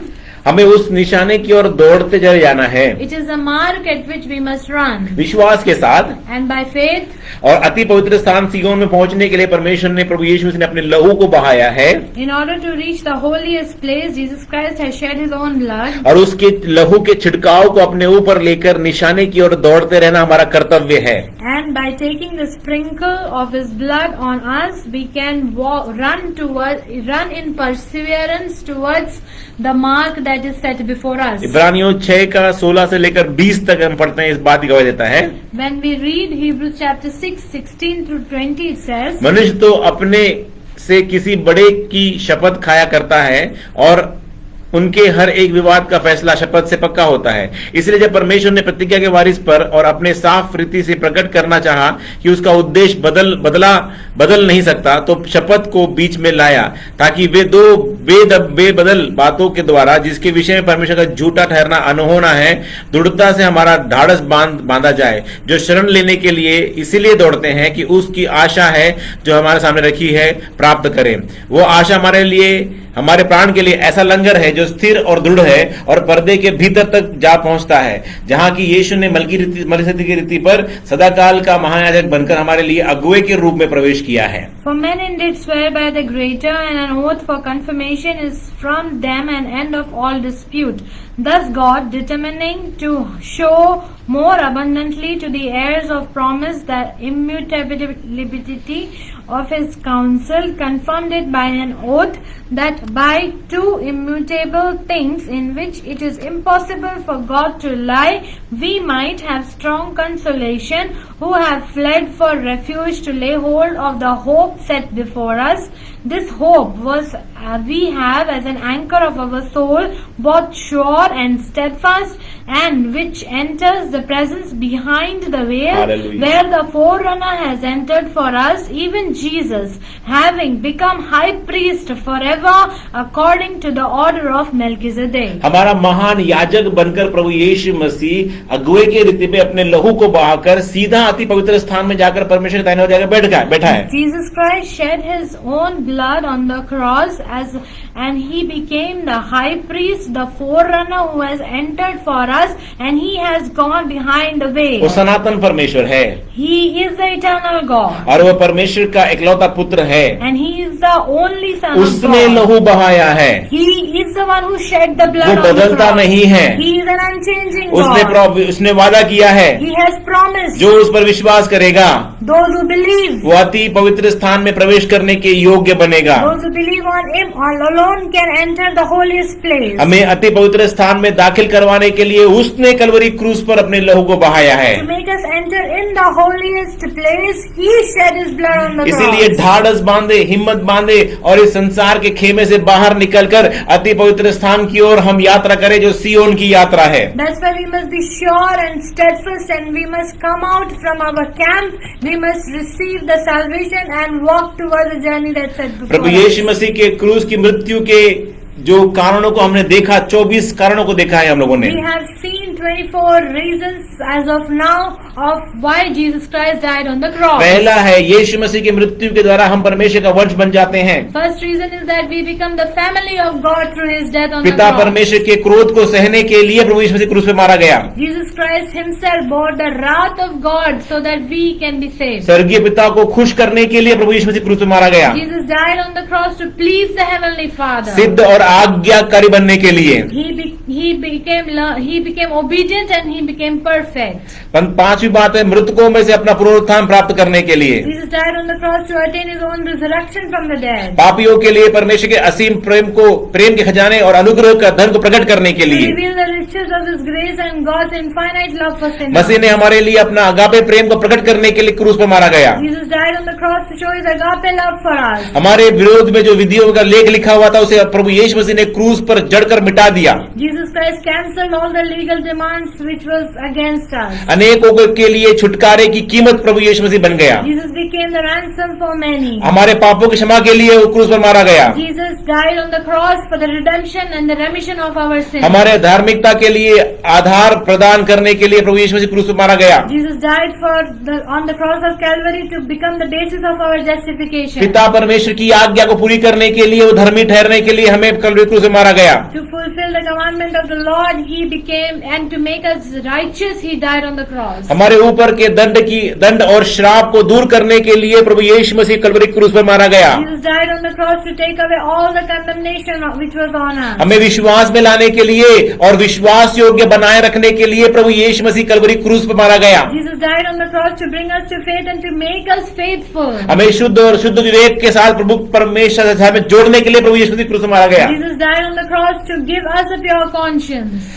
Speaker 1: हमें उस निशाने की ओर दौड़ते चले जाना है,
Speaker 2: It is a mark at which we must run.
Speaker 1: विश्वास के साथ
Speaker 2: And by faith,
Speaker 1: और अति पवित्र स्थान सियोन में पहुंचने के लिए परमेश्वर ने प्रभु यीशु मसीह ने अपने लहू को बहाया है,
Speaker 2: in order to reach the holiest place, Jesus Christ has shed His own blood.
Speaker 1: और उसके लहू के छिड़काव को अपने ऊपर लेकर निशाने की ओर दौड़ते रहना हमारा कर्तव्य है।
Speaker 2: And by taking the sprinkle of His blood on us, we can run in perseverance towards the mark that is set before us.
Speaker 1: इब्रानियों 6:16 से लेकर 20 तक हम पढ़ते हैं, इस बात की गवाही देता है।
Speaker 2: When we read Hebrews chapter 6:16 through 20, it says,
Speaker 1: मनुष्य तो अपने से किसी बड़े की शपथ खाया करता है, और उनके हर एक विवाद का फैसला शपथ से पक्का होता है। इसलिए जब परमेश्वर ने प्रतिज्ञा के वारिस पर और अपने साफ रीति से प्रकट करना चाहा कि उसका उद्देश्य बदल नहीं सकता, तो शपथ को बीच में लाया, ताकि वे दो बेबदल बातों के द्वारा, जिसके विषय में परमेश्वर का झूठा ठहरना अनहोना है, दृढ़ता से हमारा ढाढ़स बांधा जाए, जो शरण लेने के लिए इसीलिए दौड़ते हैं कि उसकी आशा है जो हमारे सामने रखी है प्राप्त करें। वो आशा हमारे लिए हमारे प्राण के लिए ऐसा लंगर है जो स्थिर और दृढ़ है और पर्दे के भीतर तक जा पहुंचता है, जहां की यीशु ने मलकीसेदक की रीति पर सदाकाल का महायाजक बनकर हमारे लिए अगुवे के रूप में प्रवेश किया है।
Speaker 2: For men indeed swear by the greater, and an oath for confirmation is from them an end of all dispute. Thus God, determining to show more abundantly to the heirs of promise the immutability of his counsel, confirmed it by an oath, that by two immutable things in which it is impossible for God to lie, we might have strong consolation, who have fled for refuge to lay hold of the hope set before us. This hope was we have as an anchor of our soul, both sure and steadfast, and which enters the presence behind the veil,
Speaker 1: Hallelujah.
Speaker 2: where the forerunner has entered for us, even Jesus, having become high priest forever according to the order of Melchizedek.
Speaker 1: हमारा महान याजक बनकर प्रभु यीशु मसीह अगुवे की रीति में अपने लहू को बहाकर सीधा अति पवित्र स्थान में जाकर परमेश्वर के दाहिने ओर जाकर बैठा है।
Speaker 2: Jesus Christ shed his own blood on the cross and he became the high priest, the forerunner who has entered for us, and he has gone behind the
Speaker 1: वो
Speaker 2: veil.
Speaker 1: सनातन परमेश्वर है
Speaker 2: He is the eternal God,
Speaker 1: और वो परमेश्वर का इकलौता पुत्र है।
Speaker 2: and he is the only son of
Speaker 1: उसने
Speaker 2: God.
Speaker 1: लहू बहाया है,
Speaker 2: He is the one who shed the blood
Speaker 1: वो
Speaker 2: on the
Speaker 1: बदलता
Speaker 2: cross.
Speaker 1: नहीं है।
Speaker 2: He is an unchanging God.
Speaker 1: उसने वादा किया है,
Speaker 2: He has promised
Speaker 1: जो उस पर विश्वास करेगा
Speaker 2: those who believe,
Speaker 1: वो अति पवित्र स्थान में प्रवेश करने के योग्य बनेगा।
Speaker 2: those who believe on him alone can enter the holiest place.
Speaker 1: हमें अति पवित्र स्थान में दाखिल करवाने के लिए उसने कलवरी क्रूस पर अपने लहू को बहाया है।
Speaker 2: To make us enter in the holiest place, he shed his blood on the
Speaker 1: इसीलिए
Speaker 2: cross.
Speaker 1: ढाढ़स बांधे, हिम्मत बांधे और इस संसार के खेमे से बाहर निकलकर अति पवित्र स्थान की ओर हम यात्रा करें, जो सियोन की यात्रा है।
Speaker 2: That's why we must be sure and steadfast, and we must come out from our camp. We must receive the salvation and walk towards the journey that's set before
Speaker 1: Prabhu
Speaker 2: us.
Speaker 1: यीशु मसीह के क्रूस की मृत्यु के जो कारणों को हमने देखा, 24 कारणों को देखा है हम लोगों ने।
Speaker 2: We have seen 24 reasons as of now of why Jesus Christ died on the cross.
Speaker 1: पहला है, यीशु मसीह की मृत्यु के द्वारा हम परमेश्वर का वंश बन जाते हैं।
Speaker 2: First reason is that we become the family of God through his death on the
Speaker 1: पिता
Speaker 2: cross.
Speaker 1: परमेश्वर के क्रोध को सहने के लिए प्रभु यीशु मसीह क्रूस पे मारा गया।
Speaker 2: Jesus Christ himself bore the wrath of God so that we can be saved.
Speaker 1: स्वर्गीय पिता को खुश करने के लिए प्रभु यीशु मसीह क्रूस पे मारा गया।
Speaker 2: Jesus died on the cross to please the heavenly Father.
Speaker 1: सिद्ध और आज्ञाकारी बनने के लिए।
Speaker 2: He became obedient and he became perfect.
Speaker 1: पांचवी बात है, मृतकों में से अपना पुनरुत्थान प्राप्त करने के लिए।
Speaker 2: Jesus died on the cross to attain his own resurrection from the dead.
Speaker 1: पापियों के लिए परमेश्वर के असीम प्रेम के खजाने और अनुग्रह का धन को प्रकट करने के
Speaker 2: To
Speaker 1: लिए।
Speaker 2: reveal the riches of his grace and God's infinite love for sinners.
Speaker 1: मसीह ने हमारे लिए अपना अगापे प्रेम को प्रकट करने के लिए क्रूस पर मारा गया।
Speaker 2: Jesus died on the cross to show his agape love for us.
Speaker 1: हमारे विरोध में जो विधियों का लेख लिखा हुआ था, उसे प्रभु यीशु मसीह ने क्रूस पर जड़कर मिटा दिया।
Speaker 2: Jesus Christ cancelled all the legal demands which was against us.
Speaker 1: अनेकों के लिए छुटकारे की कीमत प्रभु यीशु मसीह बन गया।
Speaker 2: Jesus became the ransom for many.
Speaker 1: हमारे पापों की क्षमा के लिए वो क्रूस पर मारा गया।
Speaker 2: Jesus died on the cross for the redemption and the remission of our sins.
Speaker 1: हमारे धार्मिकता के लिए आधार प्रदान करने के लिए प्रभु यीशु मसीह क्रूस पर मारा गया।
Speaker 2: Jesus died on the cross of Calvary to become the basis of our justification.
Speaker 1: पिता परमेश्वर की आज्ञा को पूरी करने के लिए, वो धर्मी ठहरने के लिए हमें कलवरी क्रूस पे मारा गया।
Speaker 2: To fulfill the commandment of the Lord, he became, and to make us righteous, he died on the cross.
Speaker 1: हमारे ऊपर के दंड और श्राप को दूर करने के लिए प्रभु यीशु मसीह कलवरी क्रूस पर मारा गया।
Speaker 2: Jesus died on the cross to take away all the condemnation which was on us.
Speaker 1: हमें विश्वास में लाने के लिए और विश्वास योग्य बनाए रखने के लिए प्रभु यीशु मसीह कलवरी क्रूस पर मारा गया।
Speaker 2: Jesus died on the cross to bring us to faith and to make us faithful.
Speaker 1: हमें शुद्ध और शुद्ध विवेक के साथ प्रभु परमेश्वर से हमें जोड़ने के लिए प्रभु यीशु मसीह क्रूस पर मारा गया।
Speaker 2: Jesus died on the cross to give us a pure conscience.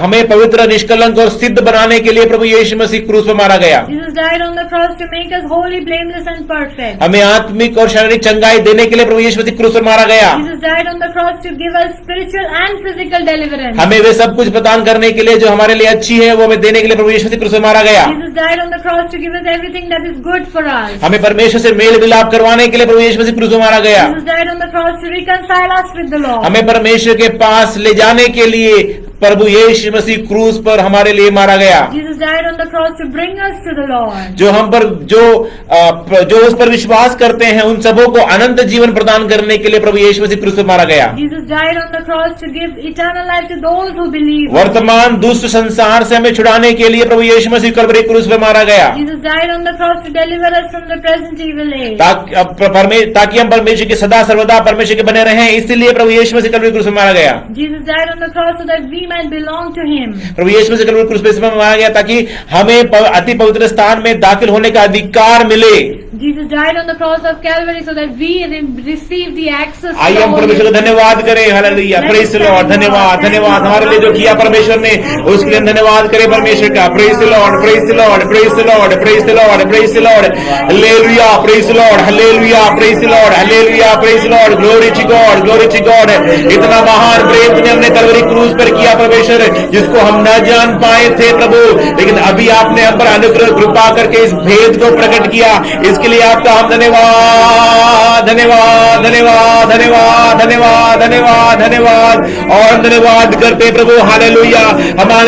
Speaker 1: हमें पवित्र, निष्कलंक और सिद्ध बनाने के लिए प्रभु यीशु मसीह क्रूस पर मारा गया।
Speaker 2: Jesus died on the cross to make us holy, blameless and perfect.
Speaker 1: हमें आत्मिक और शारीरिक चंगाई देने के लिए प्रभु यीशु मसीह क्रूस पर मारा गया।
Speaker 2: Jesus died on the cross to give us spiritual and physical deliverance.
Speaker 1: हमें वे सब कुछ प्रदान करने के लिए जो हमारे लिए अच्छी है, वो हमें देने के लिए प्रभु यीशु मसीह क्रूस पर मारा गया।
Speaker 2: Jesus died on the cross to give us everything that is good for us.
Speaker 1: हमें परमेश्वर से मेल मिलाप करवाने के लिए प्रभु यीशु मसीह क्रूस पर मारा गया।
Speaker 2: Jesus died on the cross to reconcile us with the Lord.
Speaker 1: हमें परमेश्वर के पास ले जाने के लिए प्रभु यीशु मसीह क्रूस पर हमारे लिए मारा गया।
Speaker 2: Jesus died on the cross to bring us to the Lord.
Speaker 1: जो हम पर जो उस पर विश्वास करते हैं उन सबों को अनंत जीवन प्रदान करने के लिए प्रभु यीशु मसीह क्रूस पर मारा गया।
Speaker 2: Jesus died on the cross to give eternal life to those who believe.
Speaker 1: वर्तमान दुष्ट संसार से हमें छुड़ाने के लिए प्रभु यीशु मसीह कलवरी क्रूस पर मारा गया,
Speaker 2: Jesus died on the cross to deliver us from the present evil age.
Speaker 1: ताकि हम परमेश्वर के सदा सर्वदा परमेश्वर के बने रहें, इसलिए प्रभु यीशु मसीह कलवरी क्रूस पर मारा गया।
Speaker 2: Jesus died on the cross so that we might belong to Him.
Speaker 1: प्रभु यीशु मसीह कलवरी क्रूस पर मारा गया ताकि हमें अति पवित्र स्थान में दाखिल होने का अधिकार मिले।
Speaker 2: Jesus died on the cross of Calvary so that we receive the access.
Speaker 1: आइए हम परमेश्वर का धन्यवाद करें। Hallelujah, praise the Lord. धन्यवाद, धन्यवाद हमारे लिए जो किया परमेश्वर ने, उसके लिए धन्यवाद करें परमेश्वर का। Praise the Lord, praise the Lord, praise the Lord, praise the Lord, praise the Lord. Hallelujah, praise the Lord, hallelujah, praise the Lord, hallelujah, praise the Lord. Glory to God, glory to God. इतना महान प्रेम तुमने हमने कलवरी क्रूस पर किया परमेश्वर, जिसको हम न जान पाए थे प्रभु, लेकिन अभी आपने हम पर अनुग्रह कृपा करके इस भेद को प्रकट किया। इसके लिए आपका हम धन्यवाद, धन्यवाद, धन्यवाद, धन्यवाद, धन्यवाद, धन्यवाद, धन्यवाद और हम धन्यवाद करते प्रभु। हालेलुया,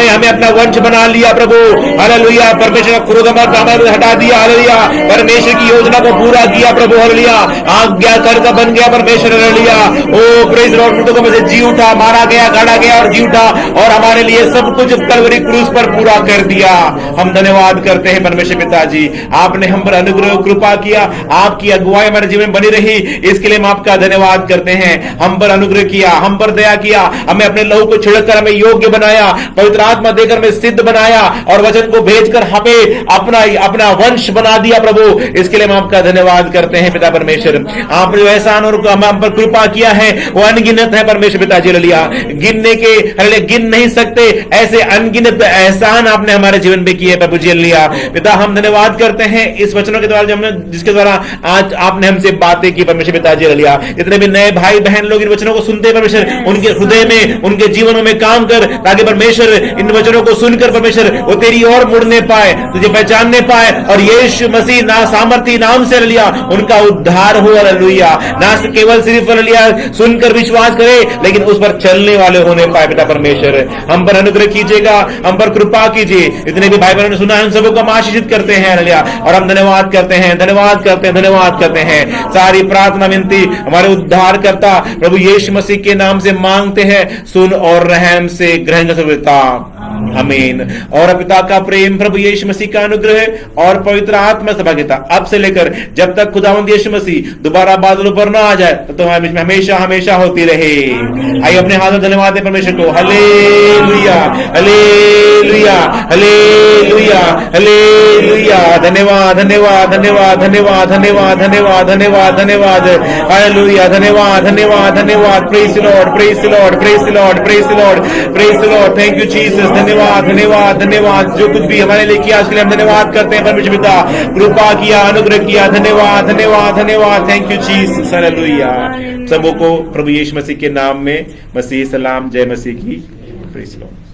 Speaker 1: हमें अपना वंश बना लिया प्रभु। हालेलुया, परमेश्वर का क्रोध हमारे हटा दिया। हालेलुया, परमेश्वर की योजना को पूरा किया प्रभु। हालेलुया, आज्ञाकर्ता बन गया परमेश्वर। हालेलुया, ओ प्रेज लॉर्ड, मृतकों में से जी उठा, मारा गया, गाड़ा गया और जी उठा और हमारे लिए सब कुछ कलवरी क्रूस पर पूरा कर दिया। हम धन्यवाद करते हैं परमेश्वर पिताजी, आपने हम पर अनुग्रह कृपा किया, आपकी अगुवाई हमारे जीवन बनी रही, इसके लिए हम आपका धन्यवाद करते हैं। हम पर अनुग्रह किया, हम पर दया किया, हमें अपने लहू को छिड़ककर हमें योग्य बनाया, पवित्र आत्मा देकर हमें सिद्ध बनाया और वचन को भेजकर हमें अपना वंश बना दिया प्रभु। इसके लिए हम आपका धन्यवाद करते हैं पिता परमेश्वर। आपने जो एहसान और हम पर कृपा किया है वो अनगिनत है परमेश्वर पिताजी। लिया गिन नहीं सकते ऐसे अनगिनत एहसान आपने हमारे जीवन में किए प्रभु जी। लिया पिता, हम धन्यवाद करते हैं इस वचनों के द्वारा जिसके द्वारा आज आपने हमसे बातें की परमेश्वर पिताजी। लिया जितने भी नए भाई बहन लोग इन वचनों को सुनते हैं परमेश्वर, उनके हृदय में, उनके जीवनों में काम कर, ताकि परमेश्वर इन वचनों को सुनकर परमेश्वर वो तेरी ओर मुड़ने पाए, तुझे पहचानने पाए और यीशु मसीह ना सामर्थी नाम से लिया उनका उद्धार हो। हालेलुया, ना केवल सिर्फ लिया सुनकर विश्वास करे, लेकिन उस पर चलने वाले होने पाए पिता परमेश्वर। हम पर अनुग्रह कीजिएगा, हम पर कृपा कीजिए। इतने भी भाई बहनों ने सुना है, हम सबको हम आशीषित करते हैं हालेलुया, और हम धन्यवाद करते हैं, धन्यवाद करते हैं, धन्यवाद करते हैं। सारी प्रार्थना विनती हमारे उद्धार करता प्रभु यीशु मसीह के नाम से मांगते हैं, सुन और रहम से ग्रहण कर सकता। आमीन। और पिता का प्रेम, प्रभु यीशु मसीह का अनुग्रह और पवित्र आत्मा सहभागिता अब से लेकर जब तक खुदावंद यीशु मसीह दोबारा बादलों पर ना आ जाए तो हमेशा हमेशा होती रहे। आइए अपने हाथ में धन्यवाद दें परमेश्वर को। Hallelujah, hallelujah, hallelujah, hallelujah. धन्यवाद, धन्यवाद, धन्यवाद, धन्यवाद, धन्यवाद, धन्यवाद, धन्यवाद, धन्यवाद। हालेलुया, धन्यवाद, धन्यवाद, धन्यवाद। Praise the Lord, praise the Lord, praise the Lord, praise the Lord, praise the Lord. Thank you Jesus. धन्यवाद, धन्यवाद, धन्यवाद। जो कुछ भी हमारे लिए किया उसके लिए हम धन्यवाद करते हैं परमेश्वर पिता। कृपा किया, अनुग्रह किया, धन्यवाद, धन्यवाद, धन्यवाद। Thank you Jesus. हालेलुया। सबों को प्रभु यीशु मसीह के नाम में मसीह सलाम, जय मसीह की। Praise the Lord.